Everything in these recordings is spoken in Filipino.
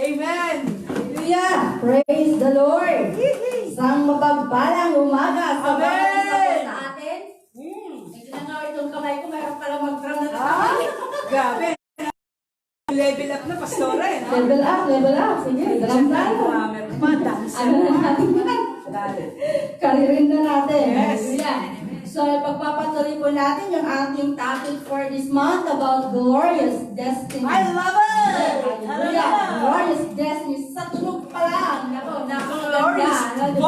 Amen! Hallelujah! Praise the Lord! Isang mapagpalang umaga sa bawat sa atin. Tignan nga itong kamay ko, mayroon pala mag-drum na tayo. Grabe! Level up na, pastora eh. No? Level up, level up. Sige, drum tayo. Meron pa, dance. Ano na natin yan? Karirin na natin. Yes. Hallelujah. So, pagpapatuloy po natin yung ating topic for this month about glorious destiny. I love it! Hallelujah! Glorious destiny. Sa tunog pa lang. Nako, Glorious. napakaganda.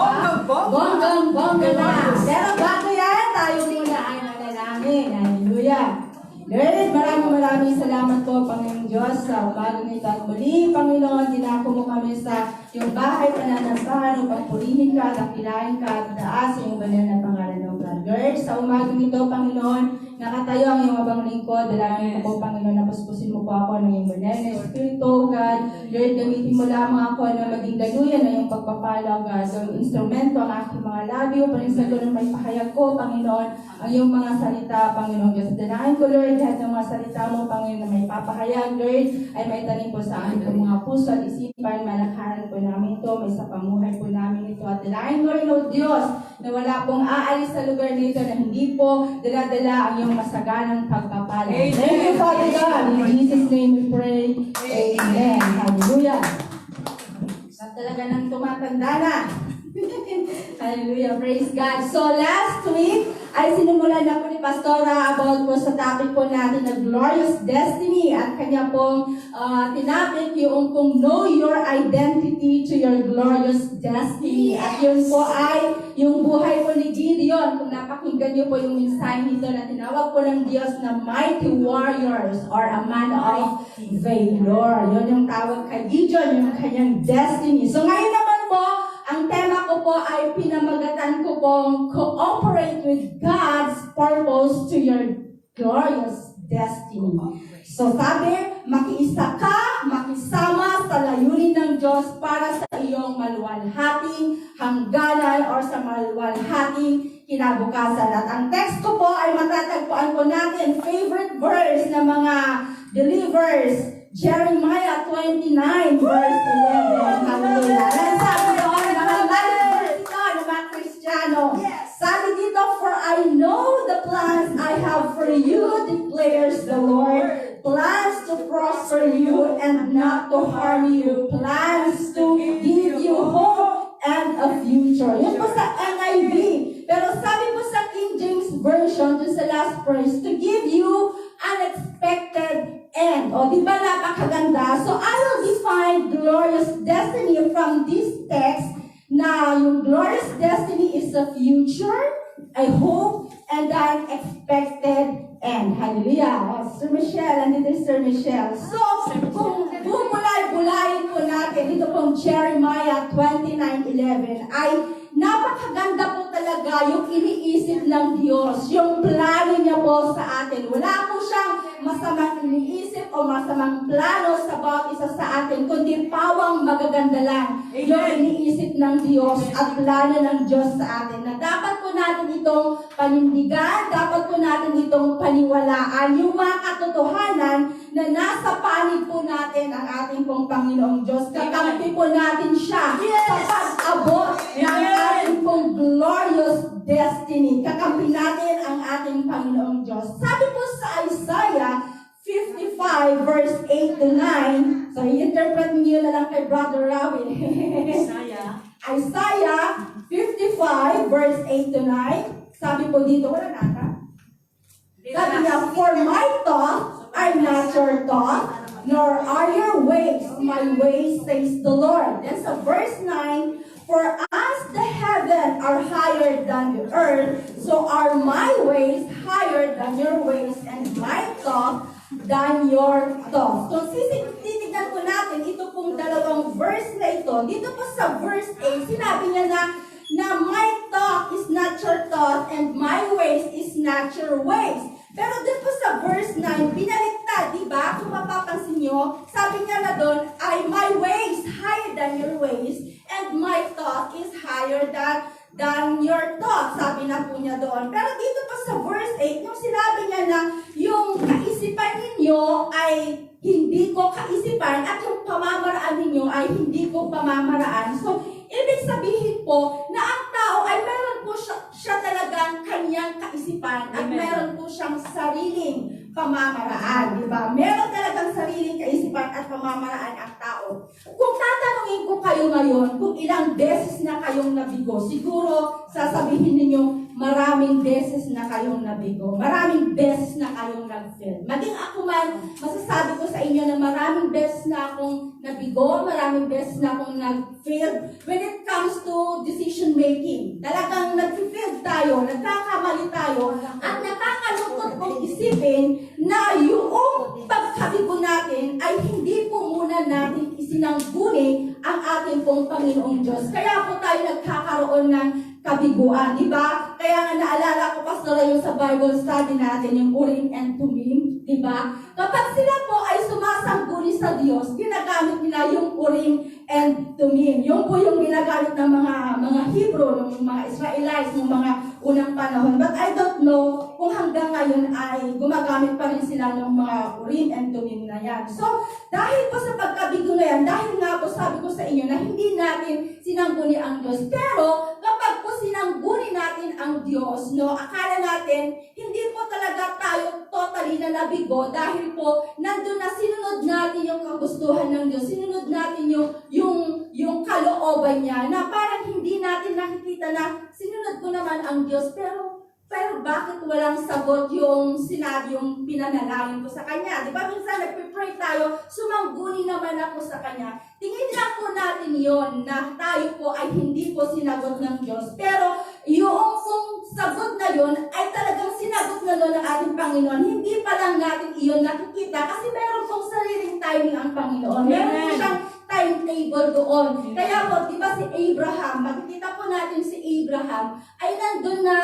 Bonggang. Bonggang na. Pero bago yan, tayo muna ay manalangin. Hallelujah! Lord, maraming salamat po, Panginoong Diyos, sa umagang ito. At muli, Panginoon, dinako mo kami sa iyong bahay pananampahan upang purihin ka, dakilain ka, at taas sa iyong banal na pangalan ng God. Lord, sa umagang ito, Panginoon, nakatayo ang iyong abang lingkod. Dalangin ko po, Panginoon, napuspusin mo po ako ng iyong banal na Espiritu, God. Lord, gamitin mo lamang ako na maging daluyan na iyong pagpapala, God. So, instrumento ang aking mga labi upang sa ng may pahayag ko, Panginoon, ang iyong mga salita, Panginoon Diyos. Dalangin ko, Lord, lahat ng mga salita mo, Panginoon, na may papahayag, Lord, ay may tanim po sa aming mga puso at isipan, malakharan po namin ito, may sa pamuhay po namin ito. At dalangin ko rin, O Diyos, na wala pong aalis sa lugar nito na hindi po dala-dala ang iyong masaganang pagpapala. Thank you, Father God. In Jesus' name we pray. Amen. Hallelujah. At talaga nang tumatanda na. Hallelujah. Praise God. So last week, ay sinumulan na po ni Pastora about po sa topic po natin na glorious destiny at kanya pong tinapik yung kung know your identity to your glorious destiny. At yun po ay yung buhay po ni Gideon. Kung napakinggan niyo po yung mensahe nito na tinawag po ng Diyos na mighty warriors or a man of valor. Yun yung tawag kay Gideon, yung kanyang destiny. So ngayon naman po, ang tema ko po ay pinamagatan ko pong cooperate with God's purpose to your glorious destiny. So sabi, makiisa ka, makisama sa layunin ng Diyos para sa iyong maluwalhating hangganan or sa maluwalhating kinabukasan. At ang text ko po ay matatagpuan po natin, favorite verse ng mga believers, Jeremiah 29 verse 11. Hallelujah. And sabi doon, mga Kristiyano. Sabi dito, for I know the plans I have for you, declares the Lord. Plans to prosper you and not to harm you. Plans to give you hope and a future. Yan po sa NIV. Pero sabi po sa King James Version, dun sa last verse, to give you unexpected end. O, di ba napakaganda? So, I will define glorious destiny from this text na yung glorious destiny is a future, a hope, and an expected end. Hallelujah. Oh, Sir Michelle, andito si Sir Michelle. So, kung bumulay-bulayin po natin, ito pong Jeremiah 29:11 ay napakaganda po talaga yung iniisip ng Diyos, yung plano niya po sa atin. Wala po siyang masamang iniisip o masamang plano sa bawat isa sa atin, kundi pawang magaganda lang yung iniisip ng Diyos at plano ng Diyos sa atin. Na dapat po natin itong panindigan, dapat po natin itong paniwalaan, yung mga katotohanan na nasa panig po natin ang ating pong Panginoong Diyos. Kakampi po natin siya sa pag-abot ng ating pong glorious destiny. Kakampi natin ang ating Panginoong Diyos. Sabi po sa Isaiah 55 verse 8 to 9. So, i-interpret niyo na lang kay Brother Robin. Isaiah 55 verse 8 to 9. Sabi po dito, wala na ka? Sabi niya, for my thoughts are not your thoughts, nor are your ways my ways, says the Lord. Then sa verse 9, for as the heaven are higher than the earth, so are my ways higher than your ways, and my thoughts than your thoughts. So titignan po natin, ito pong dalawang verse na ito. Dito po sa verse 8, sinabi niya na my thought is not your thought, and my ways is not your ways. Pero dito po sa verse 9, binaliktad, di ba? Kung mapapansin nyo, sabi niya na doon, ay my ways higher than your ways, and my thought is higher than your thought. Sabi na po niya doon. Pero dito po sa verse 8, yung sinabi niya na yung kaisipan ninyo ay hindi hindi ko kaisipan at yung pamamaraan ninyo ay hindi ko pamamaraan. So, ibig sabihin po na ang tao ay meron po siya talagang kanyang kaisipan at Amen. meron po siyang sariling pamamaraan, di ba? Meron talagang sariling kaisipan at pamamaraan ang tao. Kung tatanungin ko kayo ngayon kung ilang beses na kayong nabigo, siguro sasabihin ninyo maraming beses na kayong nabigo, maraming beses na kayong nag-fail. Maging ako man, masasabi ko sa inyo na maraming beses na akong nabigo, maraming beses na akong nag-fail when it comes to decision making. Talagang nag-fail tayo, nagkakamali tayo, at nakakalungkot kong isipin na yung pagkabigo natin ay hindi po muna natin isinangguni ang ating pong Panginoong Diyos. Kaya po tayo nagkakaroon ng kabiguan, di ba? Kaya nga naalala ko, Pastor, yung sa Bible study natin, yung Urim and Tumim, di ba? Kapag sila po ay sumasangguni sa Diyos, ginagamit nila yung Urim and Tumim. Yung po yung ginagamit ng mga Hebrew, ng mga Israelites, ng mga unang panahon. But I don't know kung hanggang ngayon ay gumagamit pa rin sila ng mga Urim and Tumim na yan. So, dahil po sa pagkabigo na yan, dahil nga po sabi ko sa inyo na hindi natin sinangguni ang Diyos, pero kapag po sinangguni natin ang Diyos, no, akala natin, hindi po talaga tayo totally na nabigo dahil po nandun na sinunod natin yung kagustuhan ng Diyos, sinunod natin yung kalooban niya, na parang hindi natin nakikita na sinunod ko naman ang Diyos, pero bakit walang sagot yung sinabi, yung pinanalangin ko sa Kanya? Di ba minsan nagpipray tayo, sumangguni naman ako sa Kanya. Tingin lang po natin yon na tayo po ay hindi po sinagot ng Diyos. Pero yung kung sagot na yon ay talagang sinagot na nun ng ating Panginoon. Hindi pa lang natin iyon nakikita kasi meron pong sariling timing ang Panginoon. Meron po siyang timetable doon. Kaya po, di ba si Abraham, makikita po natin si Abraham, ay nandun na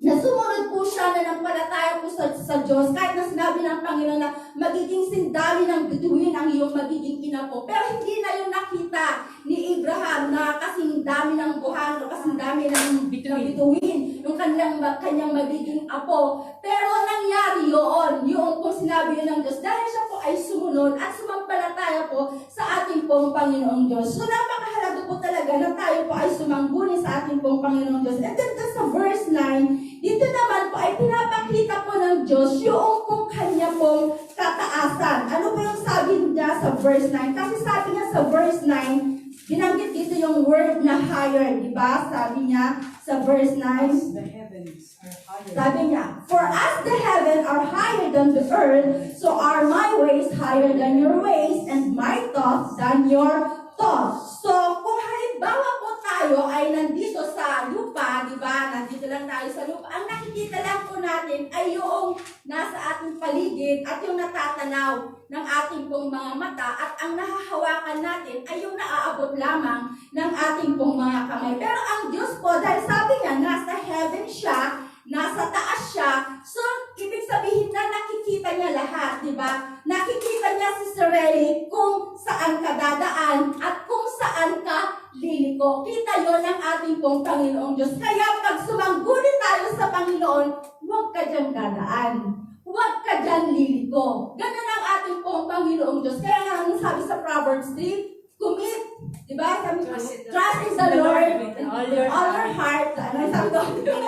sumunod po siya, na nampalataya po sa Diyos, kahit na sinabi ng Panginoon na magiging sindami ng bituin ang iyong magiging ina po. Pero hindi na yung nakita ni Abraham na kasing dami ng buhangin o kasing dami ng bituin, yung kanyang magiging apo. Pero nangyari yung kung sinabi yun ng Diyos, dahil siya po ay sumunod at sumampalataya po sa ating pong Panginoong Diyos. So napakahalaga po talaga na tayo po ay sumangguni sa ating pong Panginoong Diyos. And then sa verse 9, dito naman po ay pinapakita po ng Diyos yung kung kanya pong kataasan. Ano ba yung sabi niya sa verse 9? Kasi sabi niya sa verse 9, binanggit dito yung word na higher, di ba? Sabi niya sa verse 9, The heavens are higher. sabi niya, for as the heavens are higher than the earth, so are my ways higher than your ways, and my thoughts than your thoughts. So, kung halimbawa po tayo ay nandito sa lupa, di ba? Nandito lang tayo sa lupa. Ang nakikita lang po natin ay yung nasa ating paligid at yung natatanaw ng ating pong mga mata, at ang nahahawakan natin ay yung naaabot lamang ng ating pong mga kamay. Pero ang Diyos po, dahil sabi niya, nasa heaven siya, nasa taas siya, so ibig sabihin na nakikita niya lahat, di ba? Nakikita niya si sarili kung saan ka dadaan at kung saan ka liliko. Kita yon ng ating pong Panginoong Diyos. Kaya pag sumangguni tayo sa Panginoon, huwag ka dyan dadaan. Huwag ka dyan liliko. Ganun ang ating pong Panginoong Diyos. Kaya nga, anong sabi sa Proverbs 3? Commit. Diba? Trust in the Lord with all your heart. Ano sabi doon?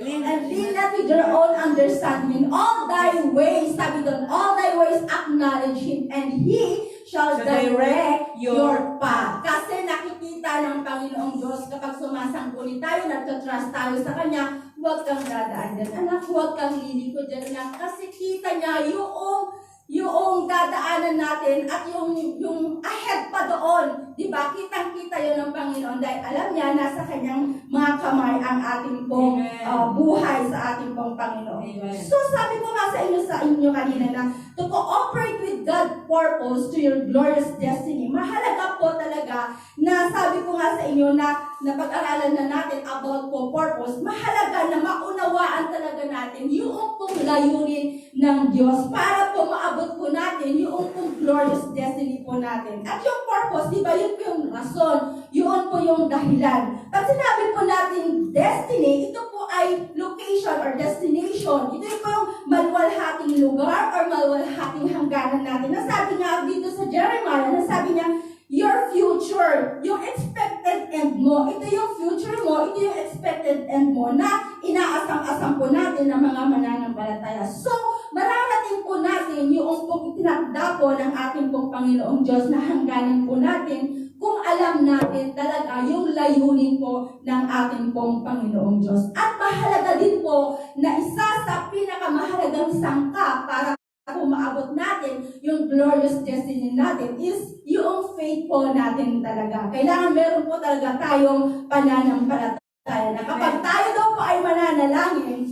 And lean not with your own understanding. All thy ways, sabi doon, all thy ways acknowledge Him, and He shall direct your path. Kasi nakikita ng Panginoong Diyos kapag sumasangguni tayo, nagtatrust tayo sa Kanya, huwag kang dadaan dyan. Anak, huwag kang liliko dyan, anak. Kasi kita niya yung dadaanan natin at yung ahead pa doon. Diba? Kitang-kita yun ng Panginoon dahil alam niya nasa Kanyang mga kamay ang ating pong buhay sa ating pong Panginoon. Amen. So sabi ko nga sa inyo kanina na to cooperate with God's purpose to your glorious destiny. Mahalaga po talaga na sabi ko nga sa inyo na pag-aralan na natin about po purpose, mahalaga na maunawaan talaga natin yung pong layunin ng Diyos para po maabot po natin yung pong glorious destiny po natin. At yung purpose, di ba, yun po yung rason, yun po yung dahilan. Pag sinabi po natin destiny, ito po ay location or destination. Ito po yung maluwalhating lugar or maluwalhating hangganan natin. Nasabi nga dito sa Jeremiah, nasabi niya, your future, yung expected end mo, ito yung future mo, ito yung expected end mo na inaasang-asang po natin ng mga mananampalataya. So, mararating po natin yung pong itinakda po ng ating pong Panginoong Diyos na hangganan po natin kung alam natin talaga yung layunin po ng ating pong Panginoong Diyos. At mahalaga din po na isa sa pinakamahalagang sangka para kung maabot natin yung glorious destiny natin is yung faith po natin talaga. Kailangan meron po talaga tayong pananampalataya na kapag tayo daw po ay mananalangin,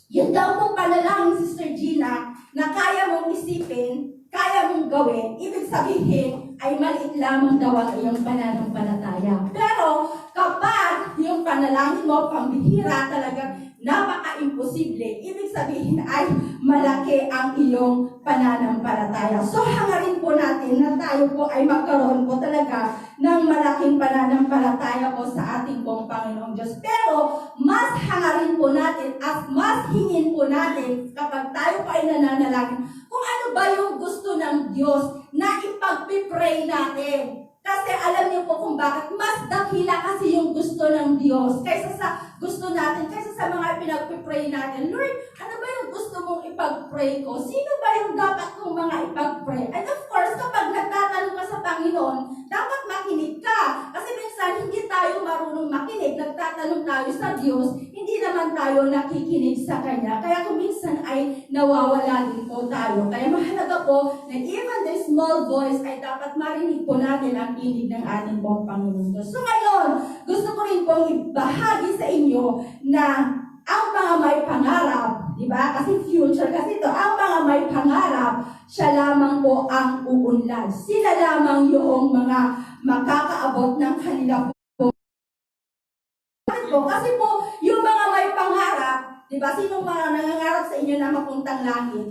yun daw po panalangin, Sister Gina, na kaya mong isipin, kaya mong gawin, ibig sabihin ay maliit lamang daw ang iyong pananampalataya. Pero kapag yung panalangin mo pambihira talaga napaka-imposible, ibig sabihin ay malaki ang iyong pananampalataya. So hangarin po natin na tayo po ay magkaroon po talaga ng malaking pananampalataya po sa ating pong Panginoong Diyos. Pero mas hangarin po natin at mas hingin po natin kapag tayo po ay nananalangin kung ano ba yung gusto ng Diyos na ipagpipray natin. Kasi alam niyo po kung bakit mas dakila kasi yung gusto ng Diyos kaysa sa gusto natin, kaysa sa mga pinagpipray natin. Lord, ano ba yung gusto mong ipag-pray ko? Sino ba yung dapat kong mga ipag-pray? And of course, kapag nagtatanong ka sa Panginoon, dapat makinig ka. Kasi minsan, hindi tayo marunong makinig. Nagtatanong tayo sa Diyos, hindi naman tayo nakikinig sa Kanya. Kaya kung minsan ay nawawala din po tayo. Kaya mahalaga po na even the small voice ay dapat marinig po natin ang tinig ng ating pong Panginoon Diyos. So ngayon, gusto ko rin pong ibahagi sa inyo na ang mga may pangarap, di ba? Kasi future kasi ito, ang mga may pangarap, siya lamang po ang uunlad. Sila lamang yung mga makakaabot ng kanila po. Kasi po, yung mga may pangarap, di ba? Sinong mga nangangarap sa inyo na mapuntang langit?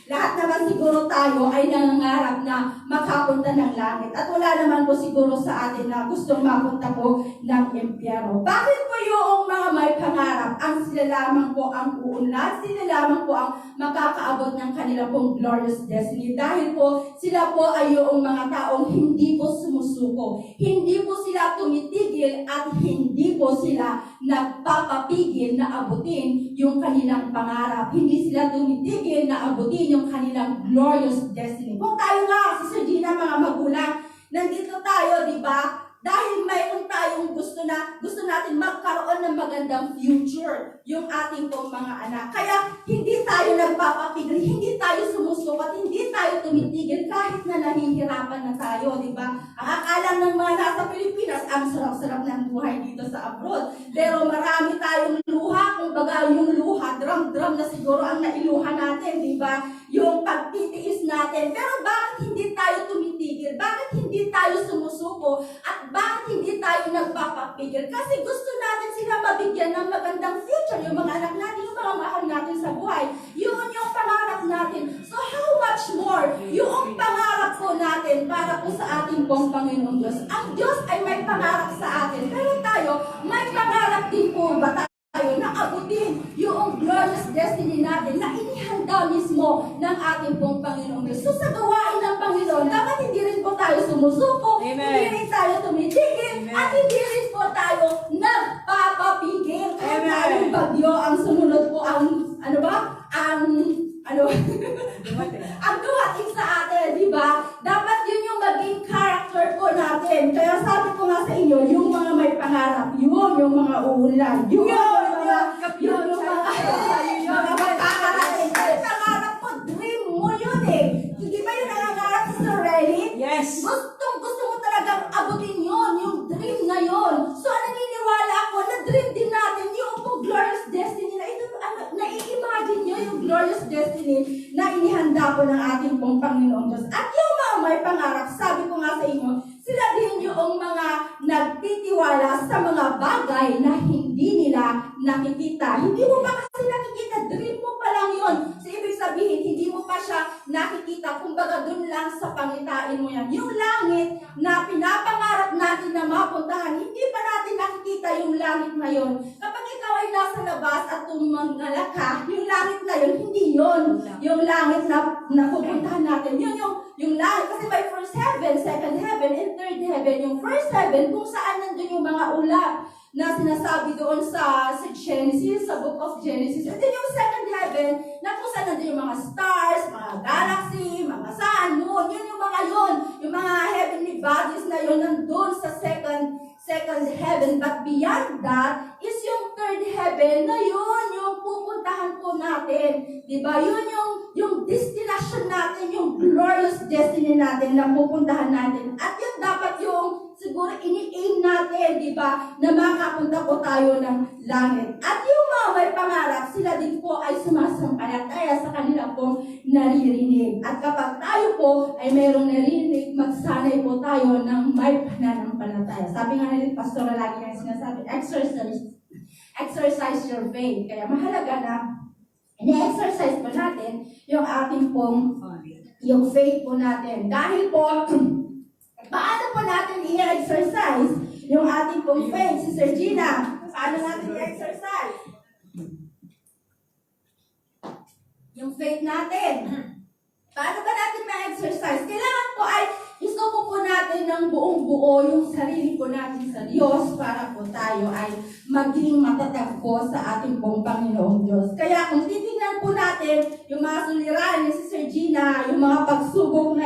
Lahat naman siguro tayo ay nangangarap na makapunta ng langit. At wala naman po siguro sa atin na gustong mapunta po ng impyerno. Bakit po yung mga may pangarap? Ang sila lamang po ang uunlad, sila lamang po ang makakaabot ng kanila pong glorious destiny. Dahil po sila po ay yung mga taong hindi po sumusuko. Hindi po sila tumitigil at hindi po sila nagpapapigil na abutin yung kanilang pangarap. Hindi sila tumitigil na abutin yung kanilang glorious destiny. Kung tayo nga, Sister Gina, mga magulang, nandito tayo, di ba? Dahil mayroon tayong gusto natin magkaroon ng magandang future, yung ating pong mga anak. Kaya hindi tayo nagpapapigil, hindi tayo sumusukat, hindi tayo tumitigil kahit na nahihirapan na tayo, di ba? Ang akala ng mga nasa Pilipinas, ang sarap-sarap ng buhay dito sa abroad. Pero marami tayong luha, kumbaga yung luha, drum-drum na siguro ang nailuha natin, di ba? Yung pagtitiis natin. Pero bakit hindi tayo tumitigil? Bakit hindi tayo sumusuko? At bakit hindi tayo nagpapapigil? Kasi gusto natin sila mabigyan ng magandang future. Yung mga anak natin, yung mga mahal natin sa buhay. Yun yung pangarap natin. So how much more? Yung pangarap po natin para po sa ating pong Panginoong Diyos. Ang Diyos ay may pangarap sa atin. Pero tayo, may pangarap din po ba tayo na abutin yung glorious destiny natin na inihanda mismo ng ating pong Panginoong Diyos. So sa gawain ng Panginoon, dapat hindi rin po tayo sumusuko, Amen. hindi rin tayo tumitigil, Amen. at hindi rin po tayo nagpapapigil. Kahit Amen. tayong bagyo, ang sumunod po ang, ang dumating sa atin, di ba? Dapat yun yung maging character po natin. Kaya sabi ko nga sa inyo, yung mga may pangarap, yun yung mga uulan, yun yung mga magkakarating. Kasi pangarap po, dream mo yun eh. Di ba yung nangangarap sa Sorelli? Yes. Gusto mo talagang abutin yun, yung dream na yun. So, naniniwala ako na dream din natin yung glorious destiny na ito, nai-imagine nyo yung glorious destiny na inihanda po ng ating pong Panginoong Diyos. At yung mga may pangarap, sabi ko nga sa inyo, sila din yung mga nagtitiwala sa mga bagay na hindi nila nakikita. Hindi mo pa kasi nakikita, dream mo pa lang yun. So, ibig sabihin, hindi mo pa siya nakikita kumbaga dun lang sa pangitain mo yan. Yung langit na pinapangarap natin na mapuntahan, hindi pa natin nakikita yung langit na yun. Kapag ikaw ay nasa labas at tumangala ka, yung langit na yun, hindi yun. Yung langit na pupuntahan natin, yun yung langit. Kasi may first heaven, second heaven, and third heaven. Yung first heaven, kung saan nandun yung mga ulap na sinasabi doon sa Genesis, sa book of Genesis. And then yung second heaven, na kung saan nandun yung mga stars, mga galaxy, mga sun, moon, yun yung mga heavenly bodies na yun nandun sa second heaven. But beyond that is yung third heaven na yun, yung pupuntahan po natin. Diba? Yun yung destination natin, yung glorious destiny natin na pupuntahan natin. At yun dapat yung siguro ini-aim natin, diba? Na makapunta po tayo ng langit. At yung mga may pangarap, sila din po ay sumasampalataya sa kanila pong naririnig. At kapag tayo po ay mayroong naririnig, magsanay po tayo ng may pananampalataya. Sabi nga nila, pastor, lagi nga sinasabi, exercise your faith. Kaya mahalaga na ini-exercise po natin yung ating pong, yung faith po natin. Dahil po, paano po natin i-exercise yung ating pong faith? Si Sir Gina, paano natin i-exercise yung faith natin? Paano ba natin ma-exercise? Kailangan po ay isuko po natin ng buong buo yung sarili po natin sa Diyos para po tayo ay maging matatag po sa ating pong Panginoong Diyos. Kaya kung titingnan po natin yung mga suliranin ni si Sir Gina, yung mga pagsubok na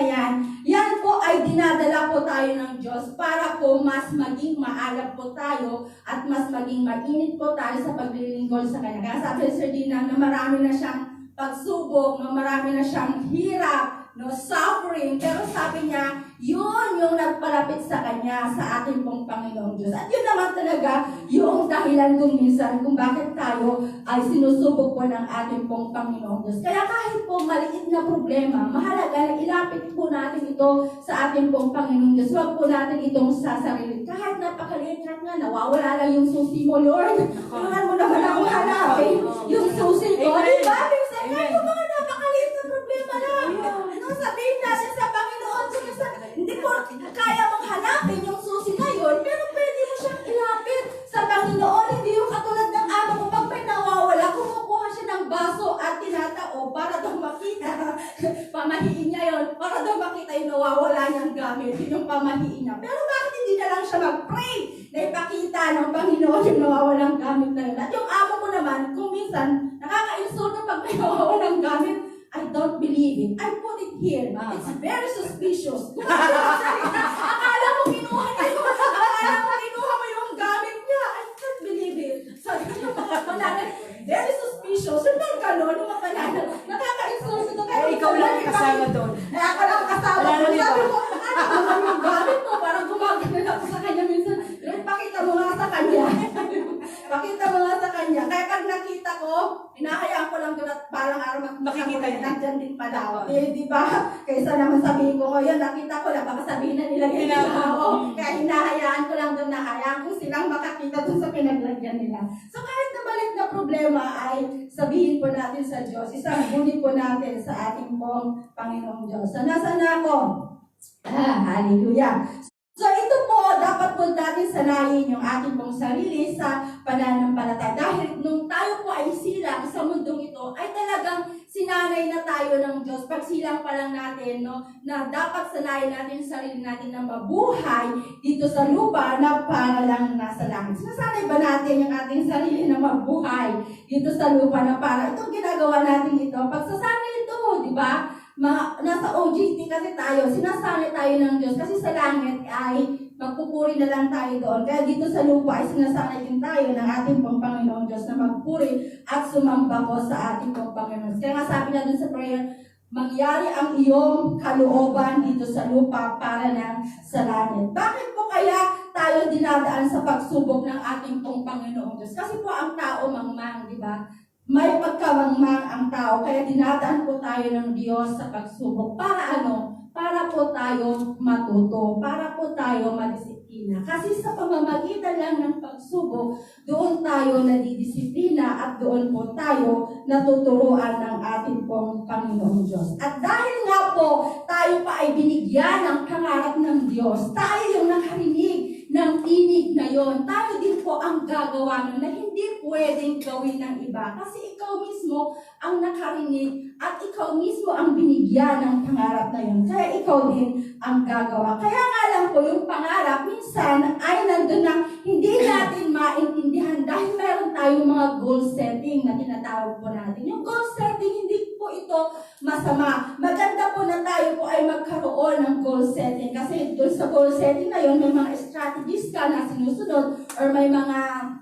yan po ay dinadala po tayo ng Diyos para po mas maging maalab po tayo at mas maging mainit po tayo sa paglilingkod sa Kanya. Kaya sabi ni Sir Gina na marami na siyang pagsubok, na marami na siyang hirap, no, suffering, pero sabi niya, yun yung nagpalapit sa Kanya, sa ating pong Panginoong Diyos. At yun naman talaga yung dahilan kung minsan kung bakit tayo ay sinusubok po ng ating pong Panginoong Diyos. Kaya kahit po maliit na problema, mahalaga na ilapit po natin ito sa ating pong Panginoong Diyos. Huwag po natin itong sasarili. Kahit napakaliit nga, nawawala lang yung susi mo, Lord. Tulungan mo naman ako hanapin yung susi ko. Diba? Kahit po mga napakaliit na problema lang. Ano sabihin natin sa Panginoon? Hindi po kaya mong hanapin yung susi na yun, pero pwede mo siyang ilapit sa Panginoon. Hindi yung katulad ng amo mo, pag may nawawala, kumukuha siya ng baso at tinatao para daw makita. Pamahiin niya yun, para daw makita yung nawawala niyang gamit. Yun yung pamahiin niya. Pero bakit hindi na lang siya mag-pray na ipakita ng Panginoon yung nawawalang gamit na yun? At yung amo mo naman, kung minsan, nakaka-insulto pag may nawawalang gamit, I don't believe it. I put it here. It's very suspicious. Akala mo kinuha mo yung gamit niya. I can't believe it. Sabi ko yung mga pananan, very suspicious. Yung mga gano'n, yung mga pananan, nakaka-insulto. Ikaw lang ang kasama doon. Ako lang ang kasama doon. Sabi ko, ano yung gamit mo? Parang gumagano ako sa kanya minsan. Pakita mo nga sa kanya. Pakita mo nga sa kanya. Kaya pag nakita ko, hinahayaan ko lang doon at parang araw makikita niya. Nandyan din pala ako. Eh, di ba? Kaysa naman sabihin ko, yun, nakita ko lang, baka sabihin na nila ganyan ako. Kaya hinahayaan ko lang doon na hayaan ko silang makakita doon sa pinaglagyan nila. So kahit na maliit na problema ay sabihin po natin sa Diyos. Isang po natin sa ating pong Panginoong Diyos. So nasaan na ako? Hallelujah. So ito po, dapat po natin sanayin yung ating pong sarili sa pananampalataya. Dahil nung tayo po ay silang sa mundong ito, ay talagang sinanay na tayo ng Diyos. Pagsilang pa lang natin, no, na dapat sanayin natin yung sarili natin na mabuhay dito sa lupa na para lang nasa langit. Sinasanay ba natin yung ating sarili na mabuhay dito sa lupa na para? Itong ginagawa natin ito, pagsasanay ito, di ba? Nasa OJT kasi tayo, sinasanay tayo ng Diyos kasi sa langit ay magpupuri na lang tayo doon. Kaya dito sa lupa ay sinasanay din tayo ng ating pong Panginoong Diyos na magpuri at sumamba ko sa ating pong Panginoon. Kaya nga sabi na doon sa prayer, mangyari ang iyong kalooban dito sa lupa para ng sa langit. Bakit po kaya tayo dinadaan sa pagsubok ng ating pong Panginoong Diyos? Kasi po ang tao mangmang, di ba? May pagkawangmang ang tao, kaya dinadaan po tayo ng Diyos sa pagsubok. Para ano? Para po tayo matuto, para po tayo madisiplina. Kasi sa pamamagitan lang ng pagsubok, doon tayo nadidisiplina at doon po tayo natuturuan ng ating pong Panginoong Diyos. At dahil nga po tayo pa ay binigyan ng pangarap ng Diyos. Tayo yung nakarinig ng tinig na yon. Tayo din po ang gagawa nun na hindi pwedeng gawin ng iba. Kasi ikaw mismo ang nakarinig at ikaw mismo ang binigyan ng pangarap na yun. Kaya ikaw din ang gagawa. Kaya nga lang po yung pangarap minsan ay nandun na hindi natin maintindihan dahil meron tayong mga goal setting na tinatawag po natin. Yung goal setting, hindi po ito masama. Maganda po na tayo po ay magkaroon ng goal setting kasi doon sa goal setting na yun, may mga strategies ka na sinusunod or may mga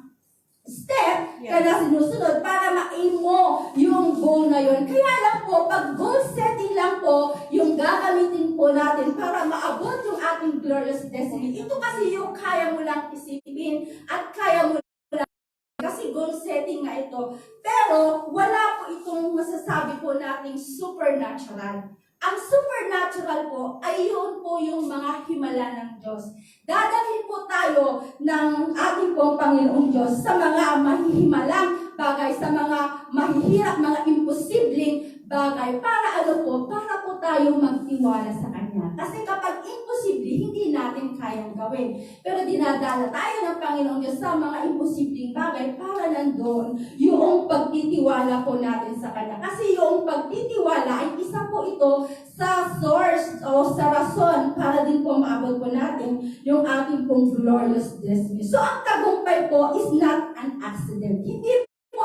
step ka na sinusunod para ma-aim mo yung goal na yun. Kaya lang po, pag goal setting lang po, yung gagamitin po natin para maabot yung ating glorious destiny. Ito kasi yung kaya mo lang isipin at kaya mo lang kasi goal setting nga ito. Pero wala po itong masasabi po nating supernatural. Ang supernatural po ay yun po yung mga himala ng Diyos. Dadalhin po tayo ng ating pong Panginoong Diyos sa mga mahihimalang bagay, sa mga mahihirap, mga imposibleng bagay. Para ano po? Para po tayo magtiwala sa Kanya. Kasi kapag imposible, hindi natin kayang gawin. Pero dinadala tayo ng Panginoong Diyos sa mga imposibleng bagay para nandoon yung pagtitiwala po natin sa Kanya. Kasi yung pagtitiwala ay isa po ito sa source o sa rason para din po maabot po natin yung ating pong glorious destiny. So ang tagumpay po is not an accident. Hindi po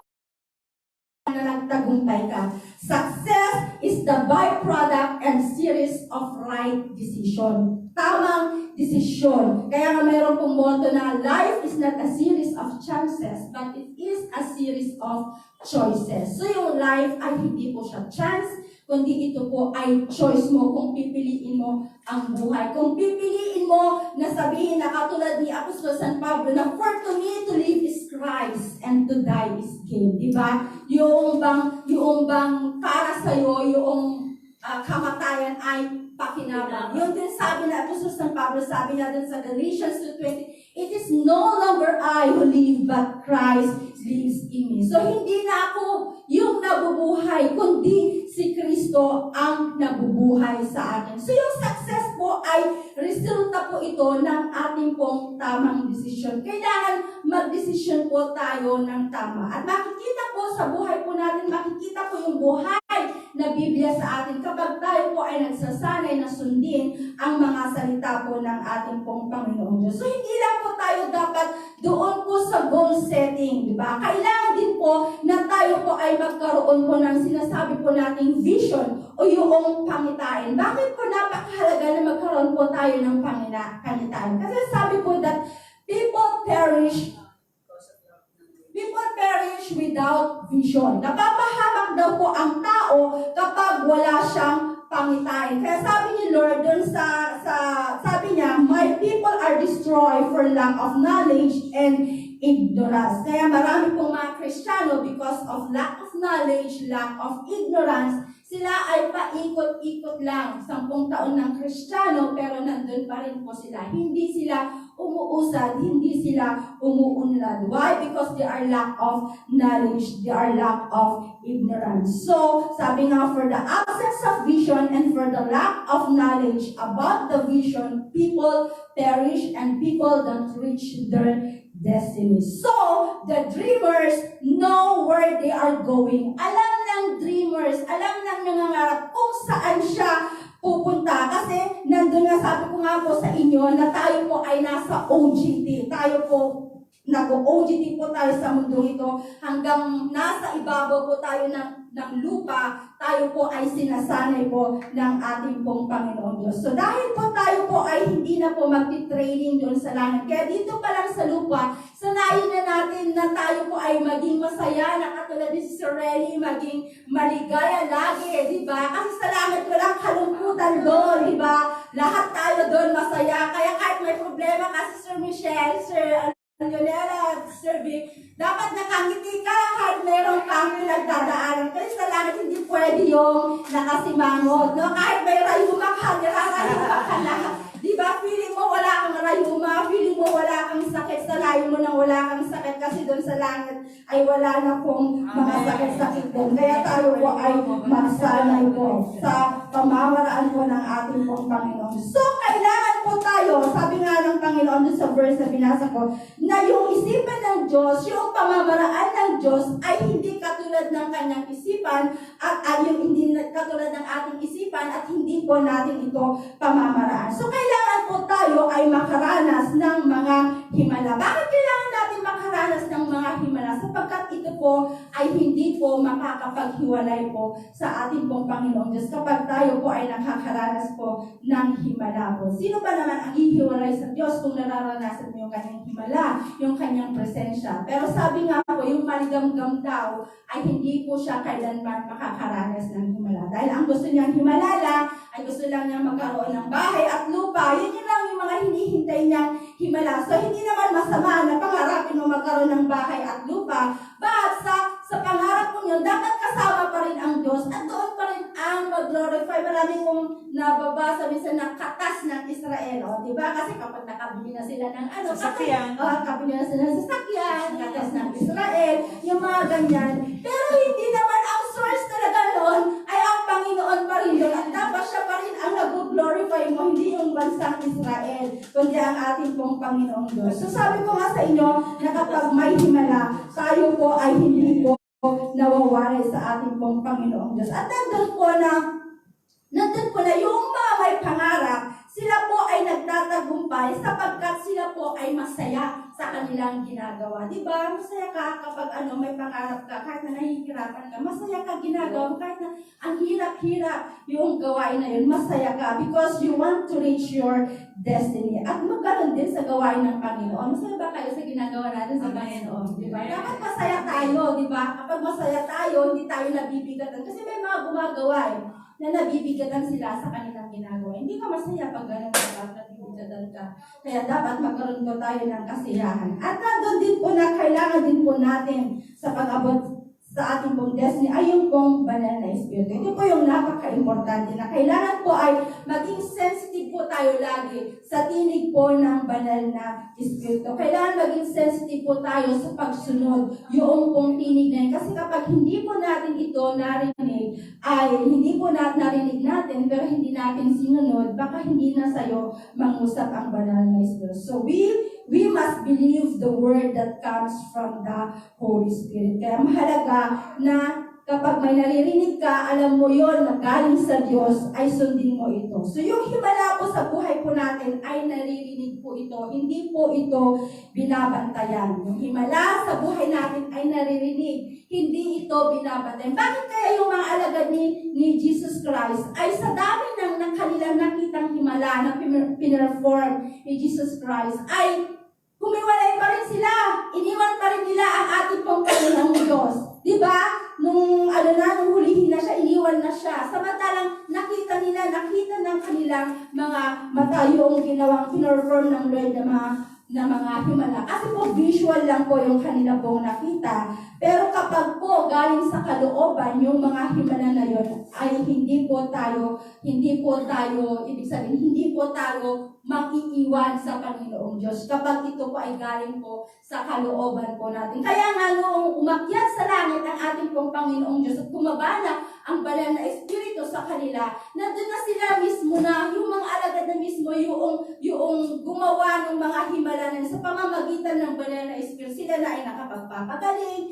na nagtagumpay ka. Success is the byproduct and series of right decision. Tamang desisyon. Kaya nga mayroon pong motto na life is not a series of chances, but it is a series of choices. So yung life ay hindi po siya chance, kundi ito po ay choice mo kung pipiliin mo ang buhay. Kung pipiliin mo na sabihin na katulad ni Apostol San Pablo na for to me to live is Christ and to die is gain. Diba? Yung bang para sa'yo, yung kamatayan ay pakinabang. Yun din sabi na Apostol San Pablo, sabi natin sa Galatians 2:20, it is no longer I who live, but Christ lives in me. So hindi na ako yung nabubuhay, kundi si Kristo ang nabubuhay sa akin. So yung success po ay resulta po ito ng ating pong tamang desisyon. Kailangan mag-desisyon po tayo ng tama. At makikita po sa buhay po natin, makikita po yung buhay na Biblia sa atin kapag tayo po ay nagsasanay na sundin ang mga salita po ng ating pong Panginoong Diyos. So hindi lang po tayo dapat doon po sa goal setting, di ba? Kailangan din po na tayo po ay magkaroon po ng sinasabi po nating vision o yung pangitain. Bakit po napakahalaga na magkaroon po tayo ng pangitain? Kasi sabi po that people perish without vision. Napapahamak daw po ang tao kapag wala siyang pangitain. Kaya sabi ni Lord dun sabi niya, my people are destroyed for lack of knowledge and ignorance. Kaya marami pong mga Kristiyano because of lack of knowledge, lack of ignorance, sila ay paikot-ikot lang. 10 taon ng Kristiyano pero nandun pa rin po sila. Hindi sila umuusad, hindi sila umuunlad. Why? Because they are lack of knowledge, they are lack of ignorance. So, sabi nga, for the absence of vision and for the lack of knowledge about the vision, people perish and people don't reach their destiny. So, the dreamers know where they are going. Alam ng dreamers, alam ng nangangarap kung saan siya pupunta. Kasi, nandun nga, sabi ko nga po sa inyo, na tayo po ay nasa OGT. Tayo po, nag-OGT po tayo sa mundo ito. Hanggang nasa ibabaw po tayo ng lupa, tayo po ay sinasanay po ng ating pong Panginoong Diyos. So dahil po tayo po ay hindi na po magti-training doon sa langit, kaya dito pa lang sa lupa, sanayin na natin na tayo po ay maging masaya, na katulad ni Sister Relly, maging maligaya lagi, di ba? Kasi sa langit walang kalungkutan doon, di ba? Lahat tayo doon masaya, kaya kahit may problema ka, Sister Michelle, Sir Leonela, Sir Vic, dapat nakangiti ka kahit meron kang pinagdadaanan. Kasi sa langit hindi pwede yung nakasimangot, no? Kahit may rayuma ka, nirarayuma ka na. Di ba? Feeling mo wala kang rayuma, feeling mo wala kang sakit, salayin mo nang wala kang sakit kasi doon sa langit ay wala na pong mga sakit-sakit doon. Kaya tayo po ay magsanay po sa pamamaraan po ng ating pong Panginoon. So, kailangan po tayo, sabi nga ng Panginoon doon sa verse na binasa ko, na yung isipan ng Diyos, yung pamamaraan ng Diyos ay hindi katulad ng kanyang isipan at ay yung hindi katulad ng ating isipan at hindi po natin ito pamamaraan. So, kailangan po tayo ay makaranas ng mga himala. Bakit kailangan natin makaranas ng mga himala? Sapagkat ito po ay hindi po makakapaghiwalay po sa ating pong Panginoong Diyos kapag tayo po ay nakakaranas po ng himala po. Sino ba naman ang ihiwalay sa Diyos kung nararanasan mo yung kanyang himala, yung kanyang presensya? Pero sabi nga po, yung maligamgam daw ay hindi po siya kailanman makakaranas ng himala. Dahil ang gusto niyang himalala ay gusto lang niya magkaroon ng bahay at lupa. Yun lang yung mga hinihintay niyang himala. So hindi naman masama na pangarapin mo magkaroon ng bahay at lupa. But sa pangarap mo yun, dapat kasama pa rin ang Diyos at doon pa rin ang mag-glorify. Marami kong nababasa minsan ng katas ng Israel. O, diba? Kasi kapag nakabili na sila ng Sasakyan. kabili na sila ng sasakyan, katas ng Israel, yung mga ganyan. Pero hindi naman ang source talaga noon ay ang Panginoon pa rin yun. At dapat siya pa rin ang nag-glorify mo, hindi yung bansang Israel, kundi ang ating pong Panginoong Diyos. So sabi ko nga sa inyo, na kapag may himala, tayo po ay hindi po nawawalay sa ating pong Panginoong Diyos. At nandun po na yung mga may pangarap, sila po ay nagtatagumpay sapagkat sila po ay masaya sa kanilang ginagawa. Diba? Masaya ka kapag may pangarap ka, kahit na nahihirapan ka, masaya ka ginagawa, kahit na ang hirap-hirap yung gawain na yun, masaya ka because you want to reach your destiny. At magkaroon din sa gawain ng Panginoon. Masaya ba kayo sa ginagawa natin sa Panginoon? Diba? Dapat masaya tayo, diba? Kapag masaya tayo, hindi tayo nabibigatan. Kasi may mga gumagawa na nabibigatan sila sa kanilang ginagawa. Hindi ka masaya pag gano'n ka, nabibigatan ka. Kaya dapat magkaroon po tayo ng kasiyahan. At nandun din po na kailangan din po natin sa pag-abot sa ating pong destiny ay yung pong banal na espiritu. Ito po yung napaka-importante na kailangan po ay maging sensitive po tayo lagi sa tinig po ng banal na espiritu. Kailangan maging sensitive po tayo sa pagsunod yung pong tinig na yun. Kasi kapag hindi po natin ito narinig, ay hindi po narinig natin pero hindi natin sinunod, baka hindi na sa'yo mangusap ang banal na espiritu. So we must believe the word that comes from the Holy Spirit. Kaya mahalaga na kapag may naririnig ka, alam mo yon na galing sa Diyos, ay sundin mo ito. So yung himala po sa buhay po natin ay naririnig po ito. Hindi po ito binabantayan. Yung himala sa buhay natin ay naririnig. Hindi ito binabantayan. Bakit kaya yung mga alagad ni Jesus Christ ay sa dami ng kanilang nakitang himala na pinreform ni Jesus Christ ay humiwalay pa rin sila. Iniwan pa rin nila ang ating pong Panginoong Diyos. Diba? Nung hulihin na siya, iniwan na siya. Samantalang nakita ng kanilang mga mata yung ginawang pinurform ng Lord na mga himala. Kasi po visual lang po yung kanila pong nakita. Pero kapag po galing sa kalooban, yung mga himala na yun ay hindi po tayo, ibig sabihin, hindi po tayo mag-iiwan sa Panginoong Diyos kapag ito po ay galing po sa kalooban po natin. Kaya nga noong umakyat sa langit ang ating pong Panginoong Diyos at kumaba na ang banal na espiritu sa kanila, nandun na sila mismo na yung mga alagad na mismo yung gumawa ng mga himala na sa pamamagitan ng banal na espiritu, sila na ay nakapagpapagaling,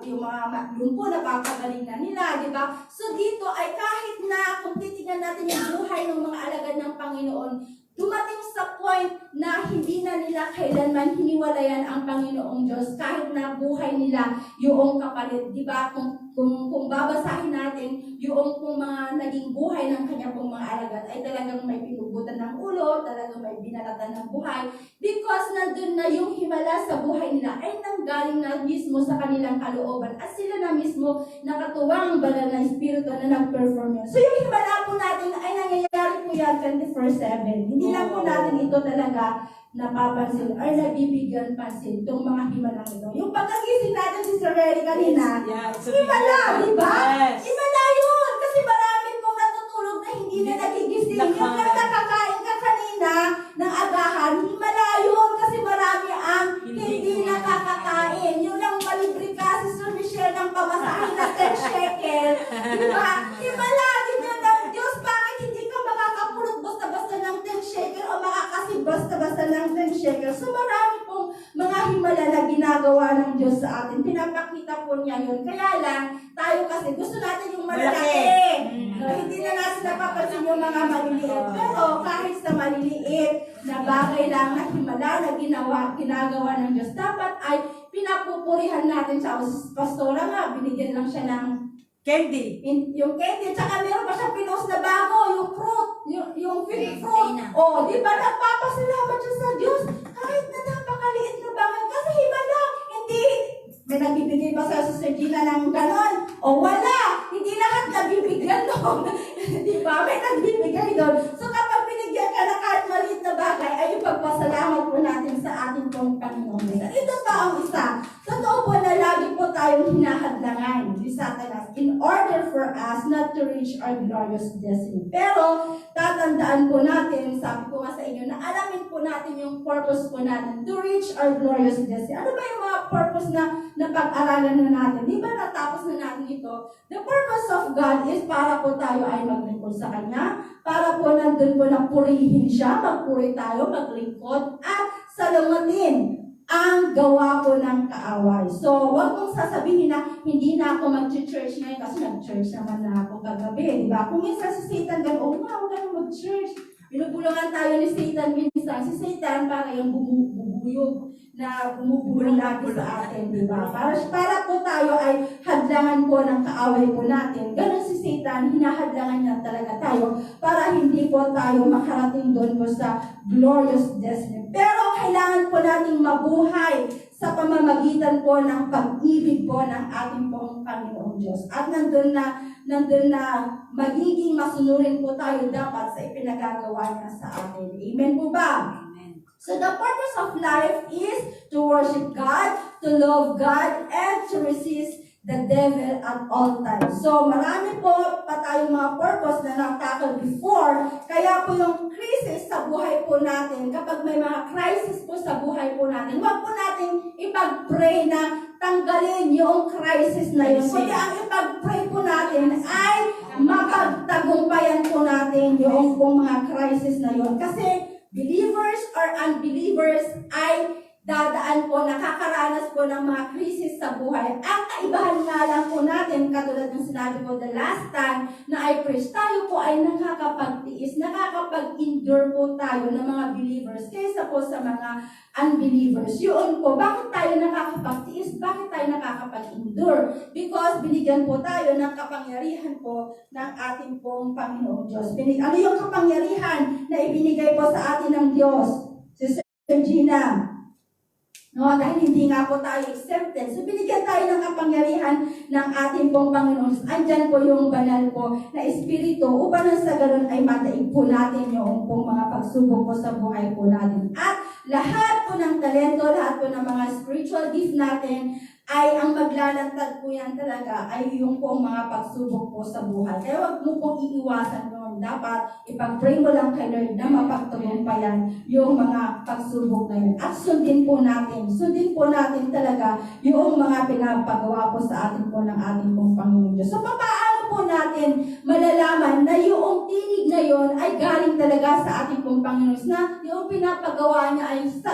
yung mga lumpo napapagaling na nila, di ba? So dito ay kahit na kung titignan natin yung buhay ng mga alagad ng Panginoon, dumating sa point na hindi na nila kailanman hiniwalayan ang Panginoong Diyos kahit na buhay nila yung kapalit. Diba? Kung babasahin natin yung kung mga naging buhay ng kanya pong mga alagad ay talagang may pinugutan ng ulo, talagang may binalatan ng buhay because nandun na yung himala sa buhay nila ay nanggaling na mismo sa kanilang kalooban at sila na mismo nakatuwang banal na espiritu na nag-perform yun. So yung himala po natin ay nangyayari po yan 24/7. Hindi lang po natin ito talaga napapansin or nabibigyan pansin itong mga himalang ito. Yung pagkagising natin si Sir Ray kanina, himala, di ba? Yes. Himala yun! Kasi marami pong natutulog na hindi na nagigising. Yung nakakain ka kanina ng agahan, himala yun kasi marami ang hindi nakakakain. Yung lang malibre ka si Sir Michelle ng pamasahin na 10 shekel. Di ba? Himala din yun ng shekel. So marami pong mga himala na ginagawa ng Diyos sa atin. Pinapakita po niya yun. Kaya lang, tayo kasi gusto natin yung malalaki. Hindi na natin napapansin yung mga maliliit. Pero kahit sa maliliit na bagay lang na himala na ginagawa ng Diyos, dapat ay pinapupurihan natin siya. Pastora nga, binigyan lang siya ng Candy. yung candy, tsaka meron pa siyang pinost na bago, yung fruit, yung fig fruit. O, di ba nagpapasalamat siya sa Diyos? Kahit na napakaliit na bagay, kasi himala, hindi, may nagbibigay ba sa Sister Gina ng ganon? O wala, hindi lahat nabibigyan doon. Di ba? May nagbibigay doon. So kapag binigyan ka na kahit maliit na bagay, ay ipagpasalamat po natin sa ating pong Panginoon. Ito pa ang isa. Totoo po na lagi po tayong hinahadlangan ni Satanas in order for us not to reach our glorious destiny. Pero tatandaan po natin, sabi ko nga sa inyo, na alamin po natin yung purpose po natin to reach our glorious destiny. Ano ba yung mga purpose na pag-aralan na natin? Di ba natapos na natin ito? The purpose of God is para po tayo ay maglingkod sa Kanya, para po nandun po na purihin siya, magpuri tayo, maglingkod, at salungatin ang gawa ko ng kaaway. So, huwag mong sasabihin na hindi na ako mag-church ngayon kasi nag-church naman na ako kagabi, di ba? Kung minsan si Satan gano'n, huwag ka mag-church. Binubulungan tayo ni Satan minsan. Si Satan para yung bubuyog na bumubulong lagi sa atin, di ba? Para po tayo ay hadlangan po ng kaaway po natin. Ganon si Satan, hinahadlangan niya talaga tayo para hindi po tayo makarating doon po sa glorious destiny. Pero kailangan po nating mabuhay sa pamamagitan po ng pag-ibig po ng ating pong Panginoong Diyos. At nandun na magiging masunurin po tayo dapat sa ipinagagawa niya sa atin. Amen po ba? Amen. So the purpose of life is to worship God, to love God, and to resist the devil at all times. So marami po pa tayong mga purpose na natakal before. Kaya po yung crisis sa buhay po natin, kapag may mga crisis po sa buhay po natin, huwag po natin ipag-pray na tanggalin yung crisis na yun. Kundi ang ipag-pray po natin ay mapagtagumpayan po natin yung pong mga crisis na yun. Kasi believers or unbelievers ay dadaan po, nakakaranas po ng mga krisis sa buhay. Ang kaibahan nga lang po natin, katulad ng sinabi ko the last time na I preach, tayo po ay nakakapagtiis, nakakapag-endure po tayo ng mga believers kaysa po sa mga unbelievers. Yun po, bakit tayo nakakapagtiis? Bakit tayo nakakapag-endure? Because binigyan po tayo ng kapangyarihan po ng ating pong Panginoong Diyos. Ano yung kapangyarihan na ibinigay po sa atin ng Diyos? Sister Gina. No, dahil hindi nga po tayo exempted. So, binigyan tayo ng kapangyarihan ng ating pong Panginoon. Andyan po yung banal po na Espiritu upang sa ganun ay mataig po natin yung pong mga pagsubok po sa buhay po natin. At lahat po ng talento, lahat po ng mga spiritual gift natin ay ang maglalantad po yan talaga ay yung pong mga pagsubok po sa buhay. Kaya wag mo pong iiwasan noon. Dapat ipag-pray mo lang kay Lord na mapagtagumpayan yung mga pagsubok na yun. At sundin po natin talaga yung mga pinapagawa po sa atin po ng ating pong Panginoon Diyos. So paano po natin malalaman na yung tinig na yun ay galing talaga sa ating pong Panginoon na yung pinapagawa niya ay sa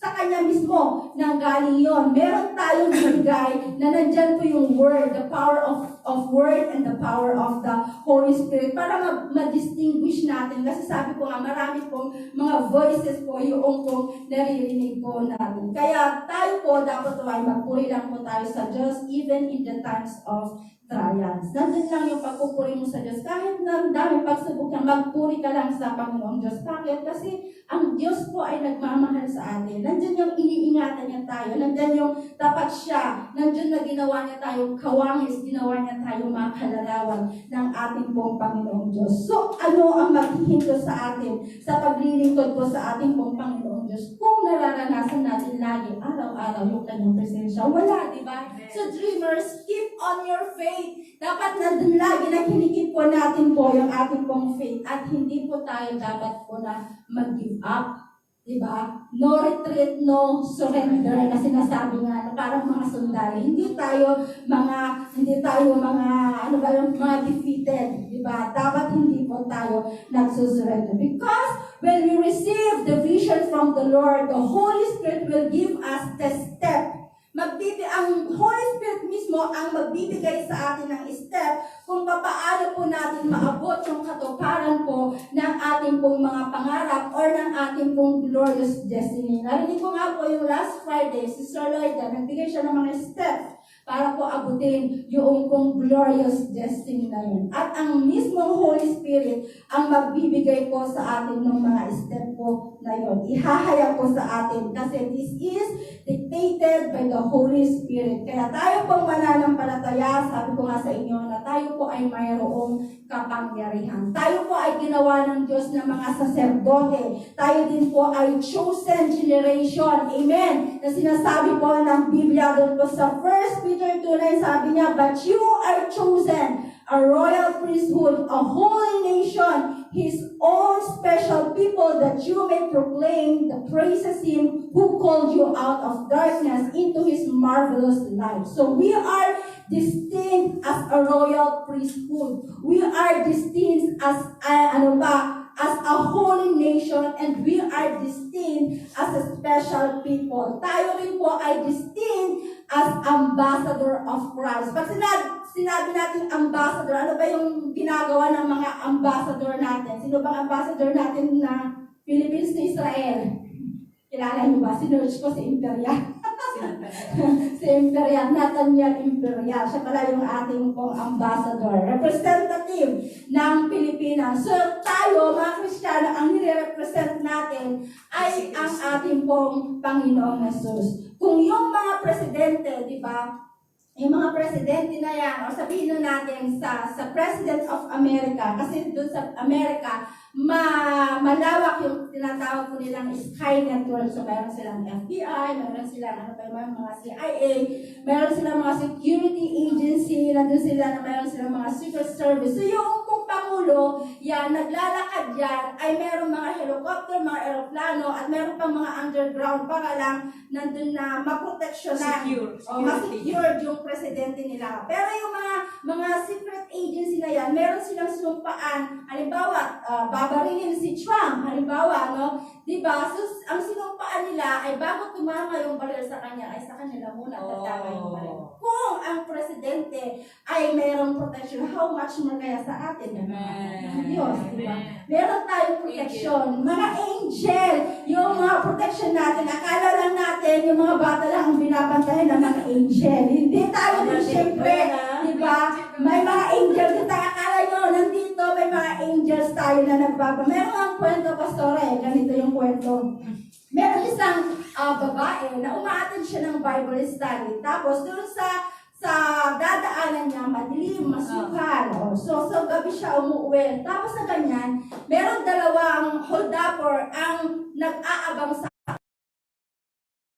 Kanya mismo nang galing yon. Meron tayong binigay na nandyan po yung word, the power of word and the power of the Holy Spirit para ma-distinguish natin. Kasi sabi ko nga, marami pong mga voices po yung pong naririnig po natin. Kaya tayo po dapat ay magpuri lang po tayo sa Diyos even in the times of trials. Nandun lang yung pagpupuri mo sa Diyos. Kahit na dami pagsubok niya, magpuri ka lang sa Panginoong Diyos. Bakit? Kasi ang Diyos po ay nagmamahal sa atin. Nandun yung iniingatan niya tayo. Nandun yung tapat siya. Nandun na ginawa niya tayong kawangis. Ginawa niya tayong mga kalarawan ng ating pong Panginoong Diyos. So, ano ang maghihinto sa atin sa paglilingkod po sa ating pong Panginoong Diyos? Kung nararanasan natin lagi, araw-araw yung kanyang presensya. Wala, di ba? So, dreamers, keep on your faith. Dapat nandun lagi na kinikip po natin po yung ating pong faith at hindi po tayo dapat po na mag-give up. Diba? No retreat, no surrender na sinasabi nga na parang mga sundalo. Hindi tayo mga mga defeated. Diba? Dapat hindi po tayo nagsusurrender. Because when we receive the vision from the Lord, the Holy Spirit will give us the step. Ang Holy Spirit mismo ang magbibigay sa atin ng step kung paano po natin maabot yung katuparan po ng ating pong mga pangarap or ng ating pong glorious destiny. Narinig ko nga po yung last Friday, si Sir Lloyda, nagbigay siya ng mga steps para po abutin yung pong glorious destiny na yun. At ang mismong Holy Spirit ang magbibigay po sa atin ng mga step po na yun. Ihahaya po sa atin kasi this is dictated by the Holy Spirit. Kaya tayo pong mananampalataya, sabi ko nga sa inyo, na tayo po ay mayroong kapangyarihan. Tayo po ay ginawa ng Diyos ng mga saserdote. Tayo din po ay chosen generation. Amen. Na sinasabi po ng Biblia doon po sa 1 Peter 2:9, sabi niya, but you are chosen, a royal priesthood, a holy nation, His own special people, that you may proclaim the praises Him who called you out of darkness into His marvelous light. So we are distinct as a royal priesthood. We are distinct as as a holy nation, and we are distinct as a special people. Tayo rin po ay distinct as ambassador of Christ. Pag sinabi natin ambassador, ano ba yung ginagawa ng mga ambassador natin? Sino bang ambassador natin na Philippines to Israel? Kilala niyo ba? Sinerge ko si Imperial. Si Imperial, Nathaniel Imperial. Siya pala yung ating pong ambassador, representative ng Pilipinas. So tayo, mga Kristiyano, ang nire-represent natin ay ang ating pong Panginoong Jesus. Kung yung mga presidente, di ba, yung mga presidente na yan, o sabihin na natin sa President of America, kasi doon sa America, malawak yung tinatawag po nilang Sky Network. So, meron silang FBI, meron silang mga CIA, meron silang mga security agency, nandun sila na meron silang mga secret service. So, yung pong Pangulo, yan, naglalakad yan, ay meron mga helicopter, mga aeroplano, at meron pang mga underground para lang nandun na maproteksyonan o ma-secure yung presidente nila. Pero yung mga secret agency na yan, meron silang sinumpaan, halimbawa, babarilin si Trump, halimbawa, no? Diba? So, ang sinumpaan nila ay bago tumama yung baril sa kanya, ay sa kanila muna tatama yung baril. Kung ang presidente ay mayroong protection, how much more kaya sa atin? Ng Diyos, diba? Meron tayong protection. Mga angel, yung mga protection natin, akala lang natin, yung mga bata lang ang binabantayan ng mga angel. Hindi tayo din, syempre, diba? May mga angel din tayo. Akala nyo, nandito, may mga angels tayo na nagbaba. Meron ang kwento, Pastore, ganito yung kwento. Meron isang babae na umaattend siya ng Bible study. Tapos doon sa dadaanan niya, madilim, masukal. So gabi siya umuwi. Tapos na ganyan, meron dalawang holdupper ang nag-aabang sa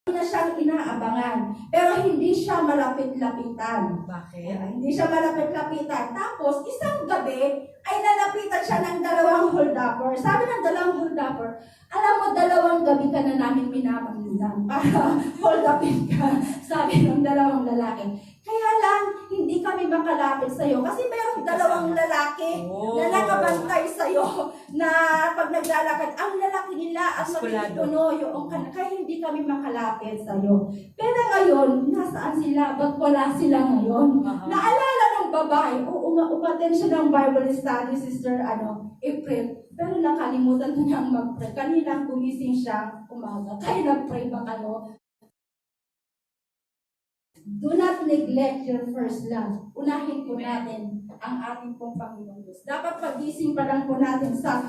na siyang inaabangan. Pero hindi siya malapit-lapitan. Bakit? Hindi siya malapit-lapitan. Tapos, isang gabi, ay nalapitan siya ng dalawang holdupper. Sabi ng dalawang holdupper, alam mo, 2 gabi ka na namin pinapanglindan para hold upin ka. Sabi ng dalawang lalaki. Kaya lang, hindi kami makalapit sa'yo. Kasi mayroong 2 lalaki na nakabantay sa'yo na pag naglalakad, ang lalaki nila at magpuno yung kaya hindi kami makalapit sa'yo. Pero ngayon, nasaan sila? Ba't wala sila ngayon? Naalala ng babae, umaten siya ng Bible study, Sister April. Pero nakalimutan ko niyang mag-pray. Kanina gumising siya umaga. Kaya nag-pray ba kayo? Do not neglect your first love. Unahin po natin ang ating pong Panginoong Diyos. Dapat pagising pa lang po natin sa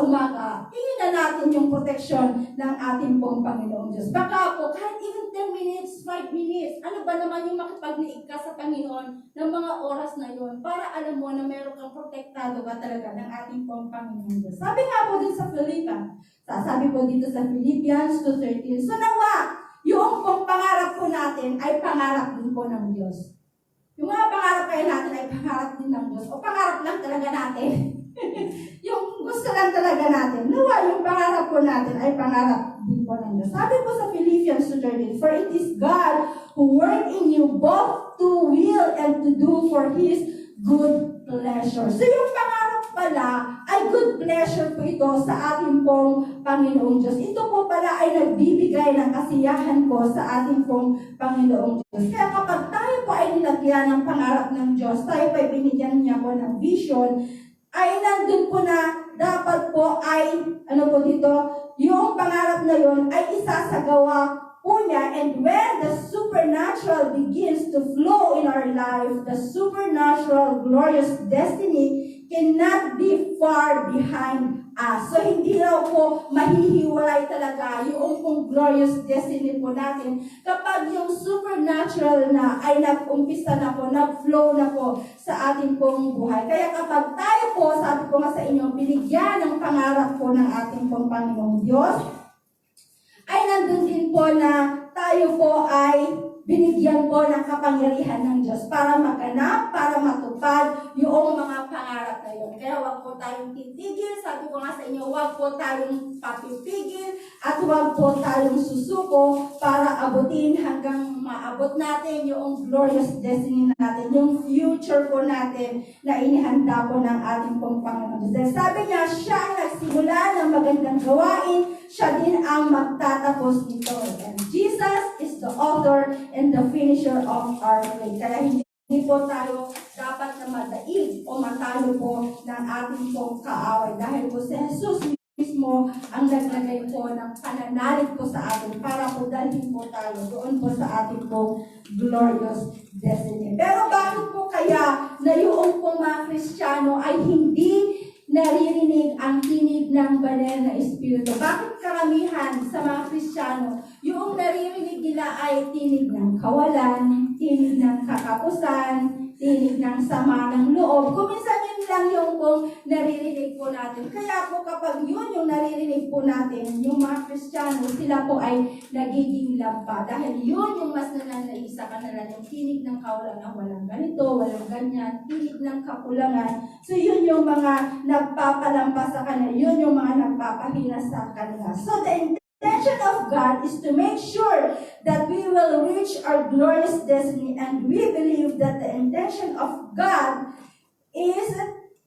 umaga, tingin na natin yung protection ng ating pong Panginoong Diyos. Baka po, kahit even 10 minutes, 5 minutes, ano ba naman yung makipagniig ka sa Panginoon ng mga oras na yun para alam mo na meron kang protektado ba talaga ng ating pong Panginoong Diyos. Sabi nga po din sa Philippians, sabi po dito sa Philippians 2:13, so nawa, yung pong pangarap po natin ay pangarap din po ng Diyos. Yung mga pangarap kayo natin ay pangarap din ng Diyos. O pangarap lang talaga natin. Yung gusto lang talaga natin. Nawa, yung pangarap po natin ay pangarap din po ng Diyos. Sabi po sa Philippians 2:13, for it is God who work in you both to will and to do for His good pleasure. So yung pangarap pala ay good pleasure po ito sa ating pong Panginoong Diyos. Ito po pala ay nagbibigay ng kasiyahan po sa ating pong Panginoong Diyos. Kaya kapag tayo po ay nilagyan ng pangarap ng Diyos, tayo po ay binigyan niya po ng vision, ay nandun po na dapat po ay, ano po dito, yung pangarap na yun ay isasagawa po niya. And when the supernatural begins to flow in our life, the supernatural glorious destiny cannot be far behind us. So hindi raw po mahihiwalay talaga yung pong glorious destiny po natin kapag yung supernatural na ay nag-umpisa na po, nag-flow na po sa ating pong buhay. Kaya kapag tayo po, sabi ko nga sa inyo, binigyan ng pangarap po ng ating pong Panginoong Diyos, ay nandun din po na tayo po ay binigyan po ng kapangyarihan ng Diyos para maganap, para matupad yung mga pangarap na yun. Kaya huwag po tayong titigil. Sabi ko nga sa inyo, huwag po tayong papipigil at huwag po tayong susuko para abutin hanggang maabot natin yung glorious destiny natin, yung future po natin na inihanda po ng ating pong Panginoon. Dahil sabi niya, siya ang nagsimula ng magandang gawain, siya din ang magtatapos nito. And Jesus is the author and the finisher of our faith. Kaya hindi po tayo dapat na madaig o matalo po ng ating pong kaaway. Dahil po si Jesus mismo ang naglagay po ng pananalig po sa atin para po dalhin po tayo doon po sa ating pong glorious destiny. Pero bakit po kaya na yung pong mga Kristiyano ay hindi naririnig ang tinig ng banal na Espiritu? Bakit karamihan sa mga Kristiyano, yung naririnig nila ay tinig ng kawalan, tinig ng kakapusan, tinig ng sama ng loob? Kung minsan yun lang yung pong naririnig po natin. Kaya po kapag yun yung naririnig po natin, yung mga Kristiyano, sila po ay nagiging lampa. Dahil yun yung mas nananaig sa kanila, yung tinig ng kawalan na walang ganito, walang ganyan, tinig ng kakulangan. So yun yung mga nagpapalampas sa kanila, yun yung mga nagpapahina sa kanila. So the intention of God is to make sure that we will reach our glorious destiny, and we believe that the intention of God is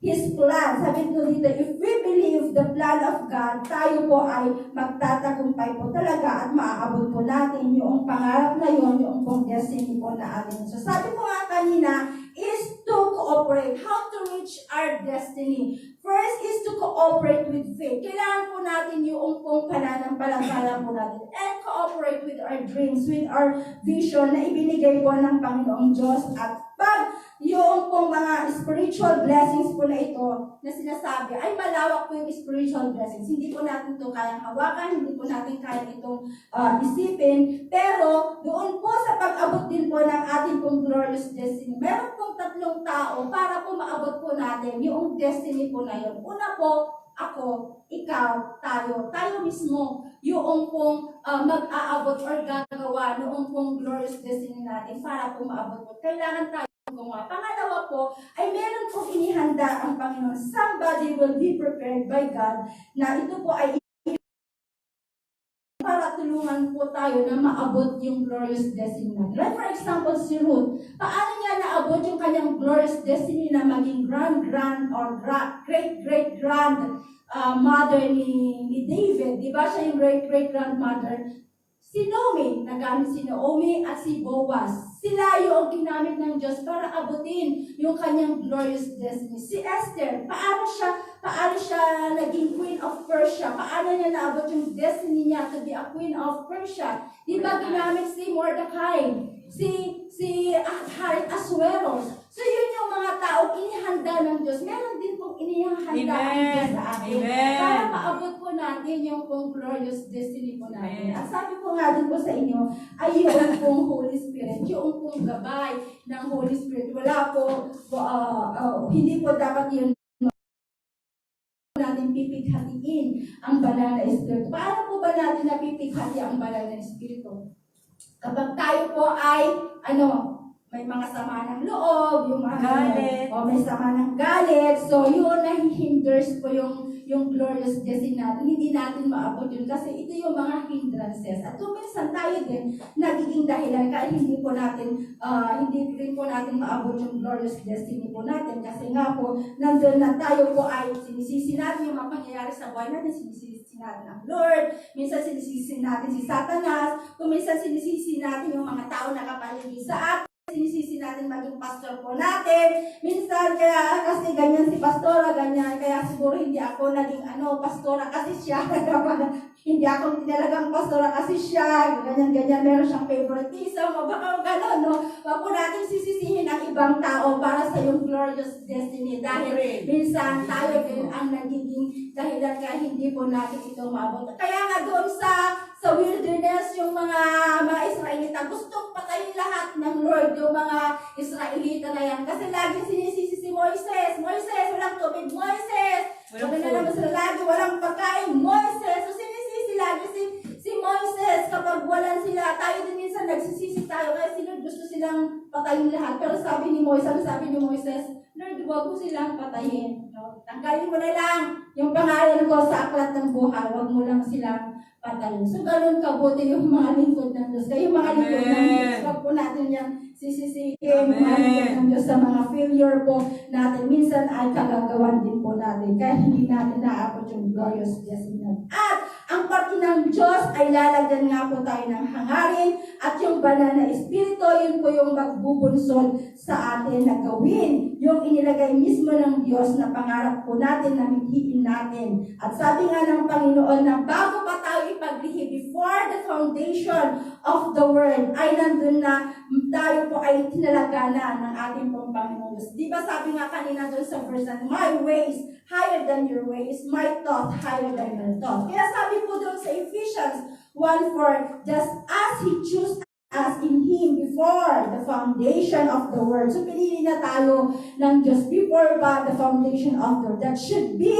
His plan. Sabi ko dito, if we believe the plan of God, tayo po ay magtatagumpay po talaga at maaabot po natin yung pangarap na yun, yung pong destiny po na atin. So sabi ko nga kanina, is to cooperate. How to reach our destiny? First is to cooperate with faith. Kailangan po natin yung pong pananampalataya po natin and cooperate with our dreams, with our vision na ibinigay po ng Panginoong Diyos. At pag yung pong mga spiritual blessings po na ito na sinasabi, ay malawak po yung spiritual blessings. Hindi po natin ito kayang hawakan, hindi po natin kayang itong isipin. Pero doon po sa pag-abot din po ng ating pong glorious destiny, meron pong tatlong tao para po maabot po natin yung destiny po na yun. Una po, ako, ikaw, tayo mismo, yung pong mag-aabot or gagawa noong pong glorious destiny natin para po maabot po. Kailangan tayo gumawa. Pangalawa po, ay meron po inihanda ang Panginoon. Somebody will be prepared by God na ito po ay para tulungan po tayo na maabot yung glorious destiny natin. Like for example, si Ruth. Paano niya naabot yung kanyang glorious destiny na maging grand or great-great-grand mother ni David? Di ba siya yung great-great-grandmother? Si Naomi, nagamit si Naomi at si Boaz. Sila yung ginamit ng Diyos para abutin yung kanyang glorious destiny. Si Esther, paano siya naging Queen of Persia? Paano niya naabot yung destiny niya to be a Queen of Persia? Di ba ginamit si Mordecai, si Ahasuerus? So yun yung mga tao inihanda ng Diyos. Meron din pong inihanda ang Diyos sa atin. Para maabot po natin yung pong glorious destiny po natin. At sabi ko nga din po sa inyo, ay yung pong Holy Spirit, yung pong gabay ng Holy Spirit. Wala po, hindi po dapat yun natin pipighatiin ang banal na Espiritu. Paano po ba natin napipighati ang banal na Espiritu? Kapag tayo po ay, may mga sama ng loob, yung mga Galit. o may sama ng galit. So yun, nahihinders po yung glorious destiny natin. Hindi natin maabot yun kasi ito yung mga hindrances. At kung minsan tayo din nagiging dahilan kaya hindi rin po natin maabot yung glorious destiny po natin. Kasi nga po, nandun na tayo po ay sinisisi natin yung mga pangyayari sa buhay natin, sinisisi natin ang Lord, minsan sinisisi natin si Satanas, kung minsan sinisisi natin yung mga tao na kapaligid sa atin, sinisisi natin maging pastor po natin. Minsan, kaya kasi ganyan si pastora, ganyan. Kaya siguro hindi ako naging pastora kasi siya. Hindi ako tinalagang pastora kasi siya. Ganyan-ganyan, meron siyang favoritism. O baka gano'n, no? Wag po natin sisisihin ang ibang tao para sa yung glorious destiny. Dahil minsan tayo din ang nagiging dahilan kaya hindi po natin ito maabot. Kaya nga doon sa wilderness, yung mga Israelita, gustong patayin lahat ng Lord, yung mga Israelita na yan. Kasi lagi sinisisi si Moises, walang tubig, Moises! Sabi na naman sila lagi, walang pagkain, Moises! So sinisisi lagi si Moises kapag walang sila. Tayo din minsan nagsisisi tayo, kaya si Lord gusto silang patayin lahat. Pero sabi ni Moises, Lord, huwag mo silang patayin. No? Tanggalin mo na lang yung pangalan ko sa aklat ng buhay, huwag mo lang silang patayin. So, ganun kabuti yung mga lingkod ng Diyos. Kaya yung mga lingkod ng Diyos, wag po natin yung sisisihin, mga lingkod ng Diyos sa mga failure po natin. Minsan ay kagagawan din po natin. Kaya hindi natin naabot yung glorious destiny. At ang parte ng Diyos ay lalagyan nga po tayo ng hangarin at yung banal na espiritu, yun po yung magbubunsod sa atin na gawin. Yung inilagay mismo ng Diyos na pangarap po natin na mithiin natin. At sabi nga ng Panginoon na bago pa tayo ipaglihi, before the foundation of the world, ay nandun na tayo po ay tinalaga na ng ating pong Panginoon Diyos. Di ba sabi nga kanina doon sa verse na, my ways higher than your ways, my thought higher than your thought. Kaya sabi po doon sa Ephesians 1:4, just as He chose us in Him before the foundation of the world. So pinili na tayo ng Diyos before pa the foundation of the world. That should be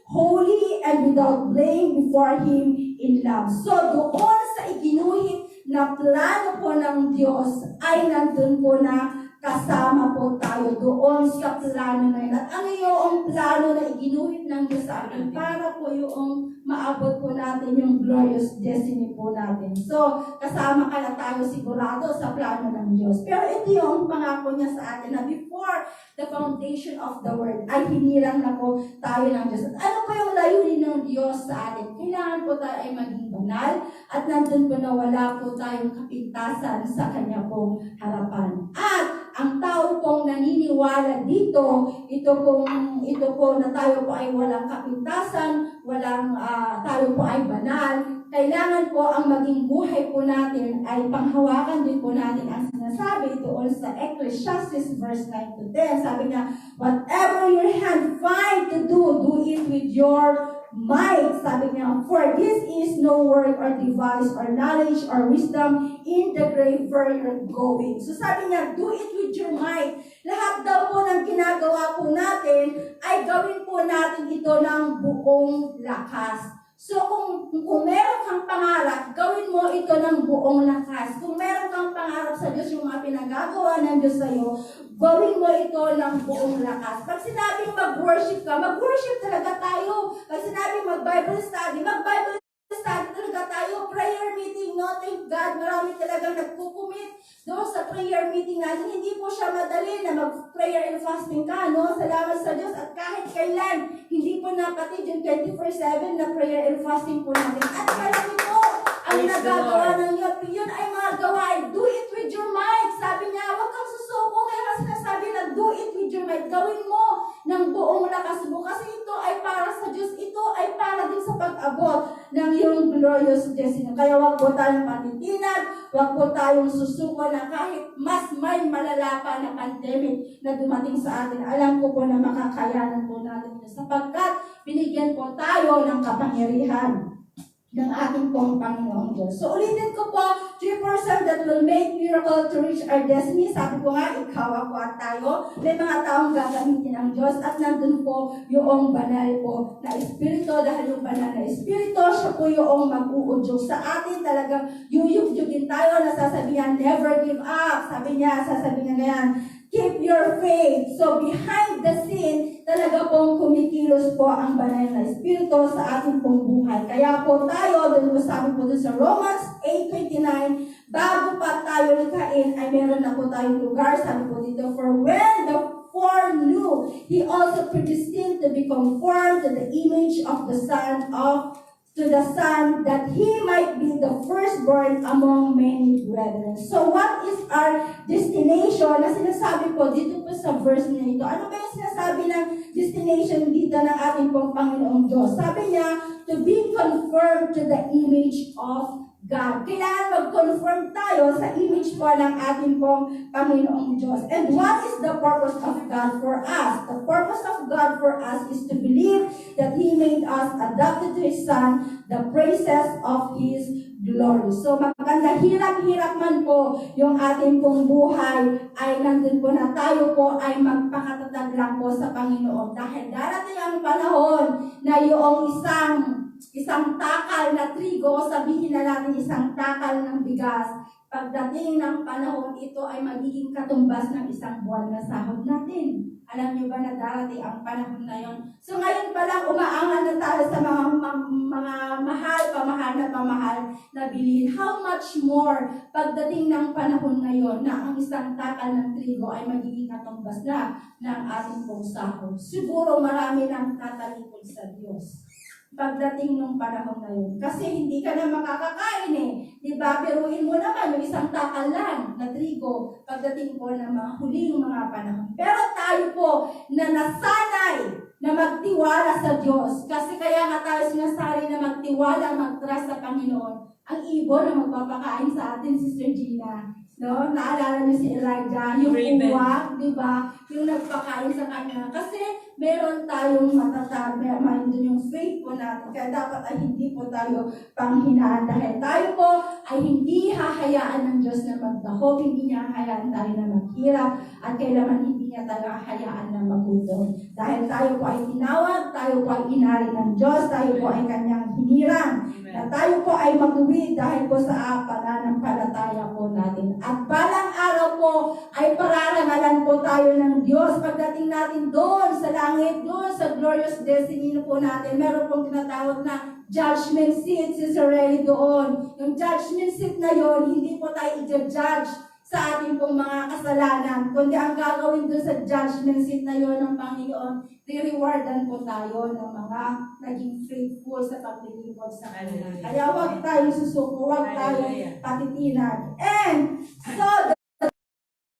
holy and without blame before Him in love. So doon sa iginuhit na plano po ng Diyos ay nandun po na kasama po tayo doon sa plano na yun. At ano yung plano na iginuhit ng Diyos sa atin para po yung maabot po natin yung glorious destiny po natin. So, kasama ka na tayo sigurado sa plano ng Diyos. Pero ito yung pangako niya sa atin na before the foundation of the world ay hinirang na po tayo ng Diyos. At ano po yung layunin ng Diyos sa atin? Kailangan po tayo ay maging banal at nandun po na wala po tayong kapintasan sa Kanya pong harapan. At ang tao pong naniniwala dito, ito po na tayo po ay walang kapintasan, tayo po ay banal. Kailangan po ang maging buhay po natin ay panghawakan din po natin ang sinasabi doon sa Ecclesiastes verse 9 to 10. Sabi niya, whatever your hand find to do, do it with your might. Sabi niya, for this is no work or device or knowledge or wisdom in the grave where you're going. So sabi niya, do it with your might. Lahat daw po ng ginagawa po natin ay gawin po natin ito ng buong lakas. So kung meron kang pangarap, gawin mo ito ng buong lakas. Kung meron kang pangarap sa Diyos, yung mga pinagagawa ng Diyos sa iyo, gawin mo ito ng buong lakas. Pag sinabing mag-worship ka, mag-worship talaga tayo. Pag sinabing mag-Bible study talaga tayo. Prayer meeting, no? Thank God, marami talagang nagkukumit doon sa prayer meeting natin. Hindi po siya madali na mag-prayer and fasting ka, no? Salamat sa Diyos. At kahit kailan, hindi po napatid yung 24/7 na prayer and fasting po natin. At marami po ang nagagawa ng yun ay mga gawain. Do it with your might. Sabi niya, huwag kang susuko. Kaya kasi nasabi na do it with your might. Gawin mo ng buong lakas mo. Kasi ito ay para sa Diyos. Ito ay para din sa pag-abot ng iyong glorious destiny. Kaya huwag po tayong patitinag. Huwag po tayong susuko na kahit mas may malala pa na pandemic na dumating sa atin. Alam ko po na makakayanan po natin ito. Sapagkat binigyan po tayo ng kapangyarihan. ng ating pong Panginoong Diyos. So ulitin ko po, 3% that will make miracle to reach our destiny. Sabi ko nga, ikaw, ako at tayo. May mga taong gagamitin ng Diyos at nandun po yung banal po na Espiritu. Dahil yung banal na Espiritu, siya po yung mag-uudyog sa atin. Talagang yuyugyugin tayo na sasabihan, never give up. Sabi niya, sasabihin niya ganyan, keep your faith. So behind the scene, talaga pong kumikilos po ang banal na Espiritu sa ating pong buhay. Kaya po tayo, doon po sabi po doon sa Romans 8:29, bago pa tayo likhain, ay meron na po tayong lugar. Sabi po dito, for when the foreknew, He also predestined to be conformed to the image of the Son that He might be the firstborn among many brethren. So what is our destination na sinasabi po dito po sa verse na ito? Ano ba yung sinasabi ng destination dito ng ating pong Panginoong Diyos? Sabi niya, to be conformed to the image of God. Kailangan mag-conform tayo sa image po ng ating pong Panginoong Diyos. And what is the purpose of God for us? The purpose of God for us is to believe that He made us adopted to His Son, the praises of His glory. So maganda, hirap-hirap man po yung ating pong buhay, ay nandun po na tayo po ay magpakatatag lang po sa Panginoon. Dahil darating ang panahon na yung isang takal na trigo, sabihin na natin isang takal ng bigas, pagdating ng panahon ito ay magiging katumbas ng isang buwan na sahod natin. Alam niyo ba na darating ang panahon na yon? So ngayon pa lang umaangal na tayo sa mga pamahal na bilhin. How much more pagdating ng panahon na yon na ang isang takal ng trigo ay magiging katumbas na ng ating pong sahod. Siguro marami nang tatalikod sa Diyos pagdating ng panahon na yun. Kasi hindi ka na makakakain eh. Diba? Peruin mo naman yung isang takal lang na trigo pagdating po ng mga huling mga panahon. Pero tayo po na nasanay na magtiwala sa Diyos. Kasi kaya nga tayo sinasabi na magtiwala, mag-trust sa Panginoon. Ang ibon na magpapakain sa atin, Sister Gina. No? Naalala niyo si Elijah, yung uwak, di ba? Yung nagpakain sa kanya. Kasi meron tayong matatag, meron yung faith po natin. Kaya dapat ay hindi po tayo panghinaan. Dahil tayo po ay hindi hahayaan ng Diyos na magdahog, hindi niya hahayaan tayo na maghirap, at kailangan hindi niya tayo hahayaan na magutom. Dahil tayo po ay tinawag, tayo po ay inari ng Diyos, tayo po ay kanyang hinirang. Na tayo po ay matuwid dahil po sa pananampalataya po natin. At balang araw po ay pararangalan po tayo ng Diyos. Pagdating natin doon sa langit, doon sa glorious destiny po natin, meron pong tinatawag na judgment seat, Sister Ray, doon. Yung judgment seat na yon, hindi po tayo i-judge sa ating pong mga kasalanan, kundi ang gagawin doon sa judgment seat na yon ng Panginoon, re-rewardan po tayo ng mga naging faithful sa paglilingkod sa Kanya. Kaya huwag tayong susuko, huwag tayong patitinag. And so, the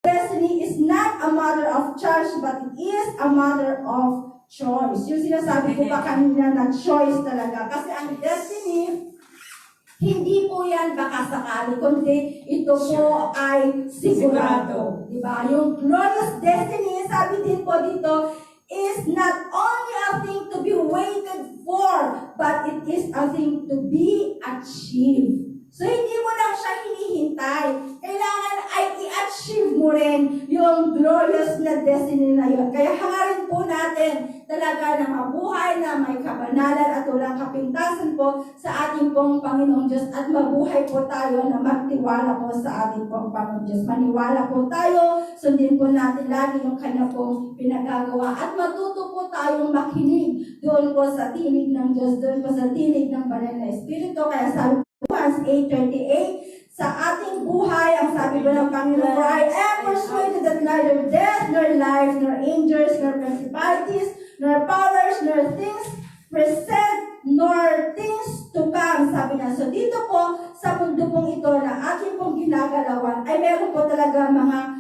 destiny is not a matter of choice, but it is a matter of choice. Yung sinasabi ko pa kanina na choice talaga. Kasi ang destiny, hindi po yan baka sakali, kundi ito po ay sigurado. Diba? Yung glorious destiny, sabi din po dito, is not only a thing to be waited for, but it is a thing to be achieved. So, hindi mo lang siya hinihintay. Kailangan ay i-achieve mo rin yung glorious na destiny na yun. Kaya hangarin po natin talaga na mabuhay na may kabanalan at walang kapintasan po sa ating pong Panginoong Diyos, at mabuhay po tayo na magtiwala po sa ating pong Panginoong Diyos. Maniwala po tayo, sundin po natin lagi yung Kanya pong pinagagawa, at matuto po tayong makinig doon po sa tinig ng Diyos, doon po sa tinig ng Banal na Espiritu. Kaya sabi Romans 8:28, sa ating buhay, ang sabi ko ng Panginoon, for I am persuaded that neither death, nor life, nor angels, nor principalities, nor powers, nor things present, nor things to come. Sabi niya, so dito po, sa mundo pong ito na ating pong ginagalawan, ay meron po talaga mga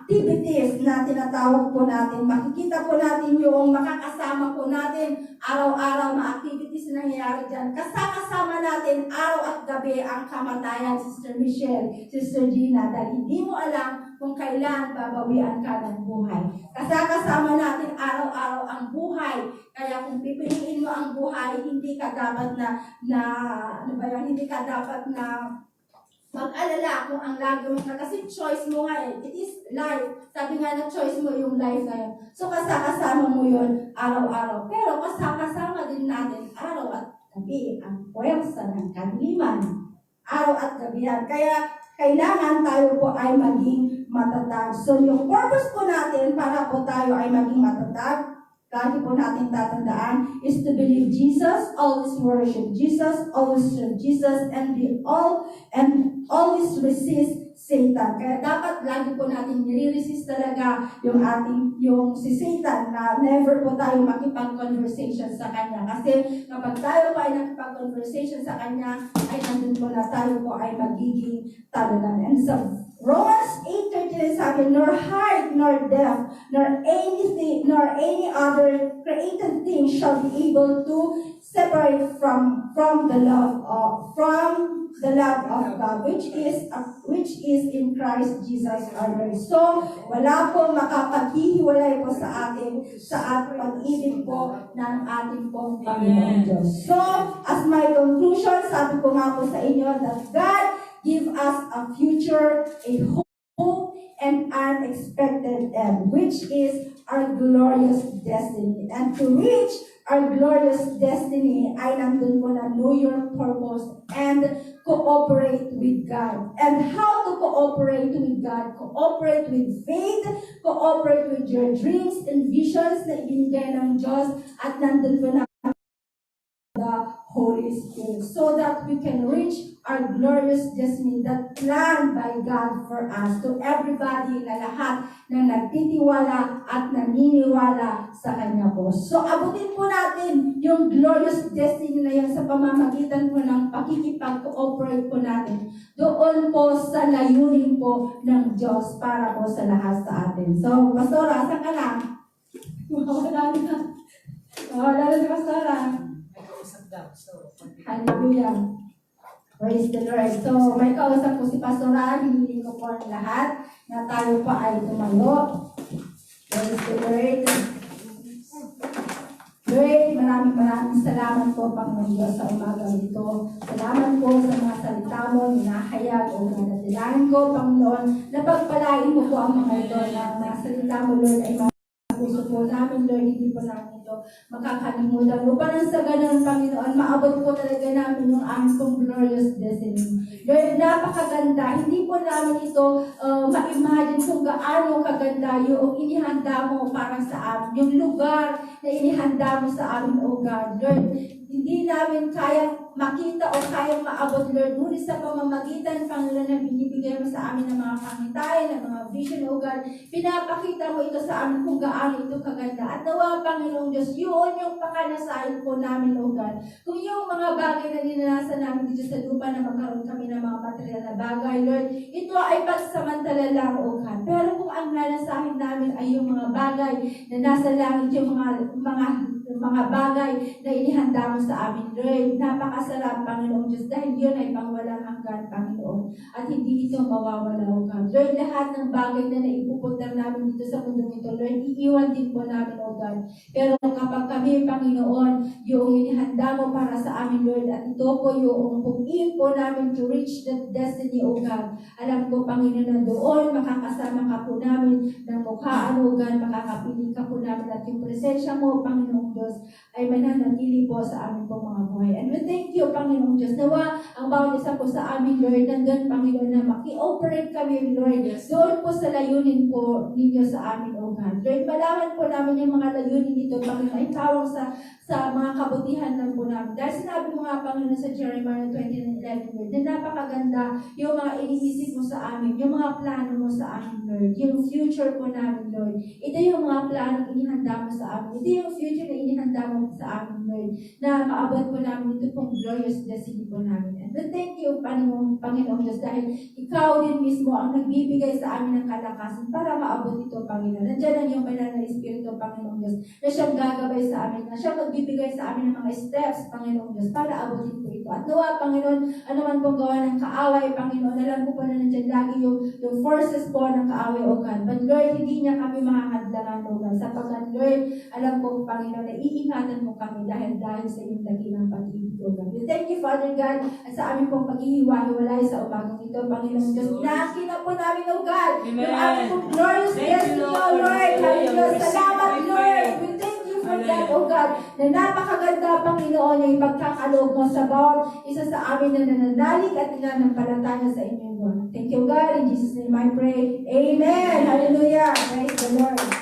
activities na tinatawag po natin. Makikita po natin yung makakasama po natin araw-araw, mga activities na nangyayari dyan. Kasama natin araw at gabi ang kamatayan, Sister Michelle, Sister Gina, dahil hindi mo alam kung kailan babawian ka ng buhay. Kasama natin araw-araw ang buhay. Kaya kaya kung pipiliin mo ang buhay, hindi ka dapat hindi ka dapat na mag-alala kung ang lagi mo kasi choice mo nga it is life. Sabi nga na choice mo yung life na yun. So kasama mo yun araw-araw. Pero kasama din natin araw at gabi ang puwersa ng kadiliman. Araw at gabi yan. Kaya kailangan tayo po ay maging matatag. So yung purpose po natin para po tayo ay maging matatag, lagi po natin tatandaan, is to believe Jesus, always worship Jesus, always serve Jesus, and always resist Satan. Kaya dapat lagi po natin nire-resist talaga yung si Satan na never po tayo makipag-conversation sa kanya. Kasi kapag tayo po ay nakipag-conversation sa kanya, ay nandun po na tayo po ay magiging talunan. And so, Romans 8:39 sabi, nor height, nor depth, nor any other created thing shall be able to separate from the love of God, which is in Christ Jesus our Lord. So, wala po makapaghihiwalay po sa atin sa pag-ibig po ng ating pong Panginoon Diyos. So, as my conclusion, sabi ko nga po sa inyo that God give us a future, a hope, and unexpected end, which is our glorious destiny. And to reach our glorious destiny, ay nandun po na know your purpose and cooperate with God. And how to cooperate with God? Cooperate with faith, cooperate with your dreams and visions na ibinigay ng Diyos, at nandun po na the Holy Spirit, so that we can reach our glorious destiny that planned by God for us. To everybody na lahat na nagtitiwala at naniniwala sa Kanya po. So, abutin po natin yung glorious destiny na yan sa pamamagitan po ng pakikipag-cooperate po natin doon po sa layunin po ng Diyos para po sa lahat sa atin. So, Pastora, saan ka na? Wala na si Pastora. Hallelujah. Praise the Lord. So, may kausap po si Pastora. Hiniling ko po ang lahat na tayo pa ay tumayo. Praise the Lord. Lord, maraming salamat po, Panginoon Diyos, sa umaga dito. Salamat po sa mga salita mo, hinahayag o nanatilahin ko, Panginoon. Napagpalain mo po ang mga ito na mga salita mo, Lord, ay puso po namin, Lord, hindi po namin ito makakalimutan. Upang sa ganun, Panginoon, maabot po talaga namin yung aming pong glorious destiny. Lord, napakaganda. Hindi po namin ito ma-imagine kung gaano kaganda yung inihanda mo para sa amin. Yung lugar na inihanda mo sa amin, O God. Lord, hindi namin kayang makita o kayang maabot, Lord. Ngunit sa pamamagitan, Panginoon, na binibigay mo sa amin ng mga pangitain, ng mga vision, O God, pinapakita mo ito sa amin kung gaano ito kaganda. At nawa, Panginoong Diyos, yun yung pakanasahin po namin, O God. Kung yung mga bagay na dinanasan namin dito sa lupa na magkaroon kami ng mga material na bagay, Lord, ito ay pagsamantala lang, O God. Pero kung ang nanasahin namin ay yung mga bagay na nasa langit, yung mga bagay na inihanda mo sa amin, Lord, napakasarap, Panginoong Diyos, dahil yun ay pangwalang hanggan, Panginoon, at hindi ito mawawala, O God. Lord, lahat ng bagay na naipupunta namin dito sa mundong ito, Lord, iiwan din po namin, O God. Pero kapag kami, Panginoon, yung inihanda mo para sa amin, Lord, at ito po yung pag-iin po namin to reach that destiny, O God. Alam ko, Panginoon, na doon makakasama ka po namin ng mukhaan, O God, makakapiling ka po namin, at yung presensya mo, Panginoong Diyos, ay mananatili po sa amin po mga buhay. And we thank you, Panginoong Diyos, nawa ang bawat isa po sa amin, Lord, nandun, Panginoon, na maki-operate kami, Lord, doon po sa layunin po ninyo sa amin, O God. Lord, malaman po namin yung mga layunin nito, Panginoon, ay tawag sa mga kabutihan ng po namin. Dahil sinabi mo nga, Panginoon, sa Jeremiah 20:11, Lord, na napakaganda yung mga iniisip mo sa amin, yung mga plano mo sa amin, Lord, yung future po namin, Lord. Ito yung mga plano inihanda mo sa amin. Ito yung future na inihanda mo sa amin, Lord, na maabot po namin ito pong glorious destiny po namin. And we thank you, Panginoong Diyos, dahil ikaw din mismo ang nagbibigay sa amin ng kalakasan para maabot ito, Panginoon. Nandiyan ang iyong banal na Espiritu, Panginoong Diyos, na siyang gagabay sa amin, na siyang magbibigay sa amin ng mga steps, Panginoong Diyos, para abutin po ito. At nawa, Panginoon, ano man pong gawa ng kaaway, Panginoon, alam ko po na nandiyan lagi yung forces po ng kaaway, O God. But Lord, hindi niya kami makakadlangan. O God. Sapagkat, Lord, alam ko, Panginoon, na iingatan mo kami dahil sa iyong dakilang pag-ibig, O God. We thank you, Father God, at sa aming pong paghihiwa-hiwalay sa umagang ito, Panginoon Diyos. Inaangkin na po namin, O God, yung aming pong glorious destiny, O Lord. Hallelujah. Salamat, Lord. We thank you for that, O God, na napakaganda, Panginoon, yung pagkakaloob mo sa bawat isa sa amin na nananalig at nananampalataya sa inyo, Lord. Thank you, God. In Jesus' name I pray. Amen. Hallelujah. Praise the Lord.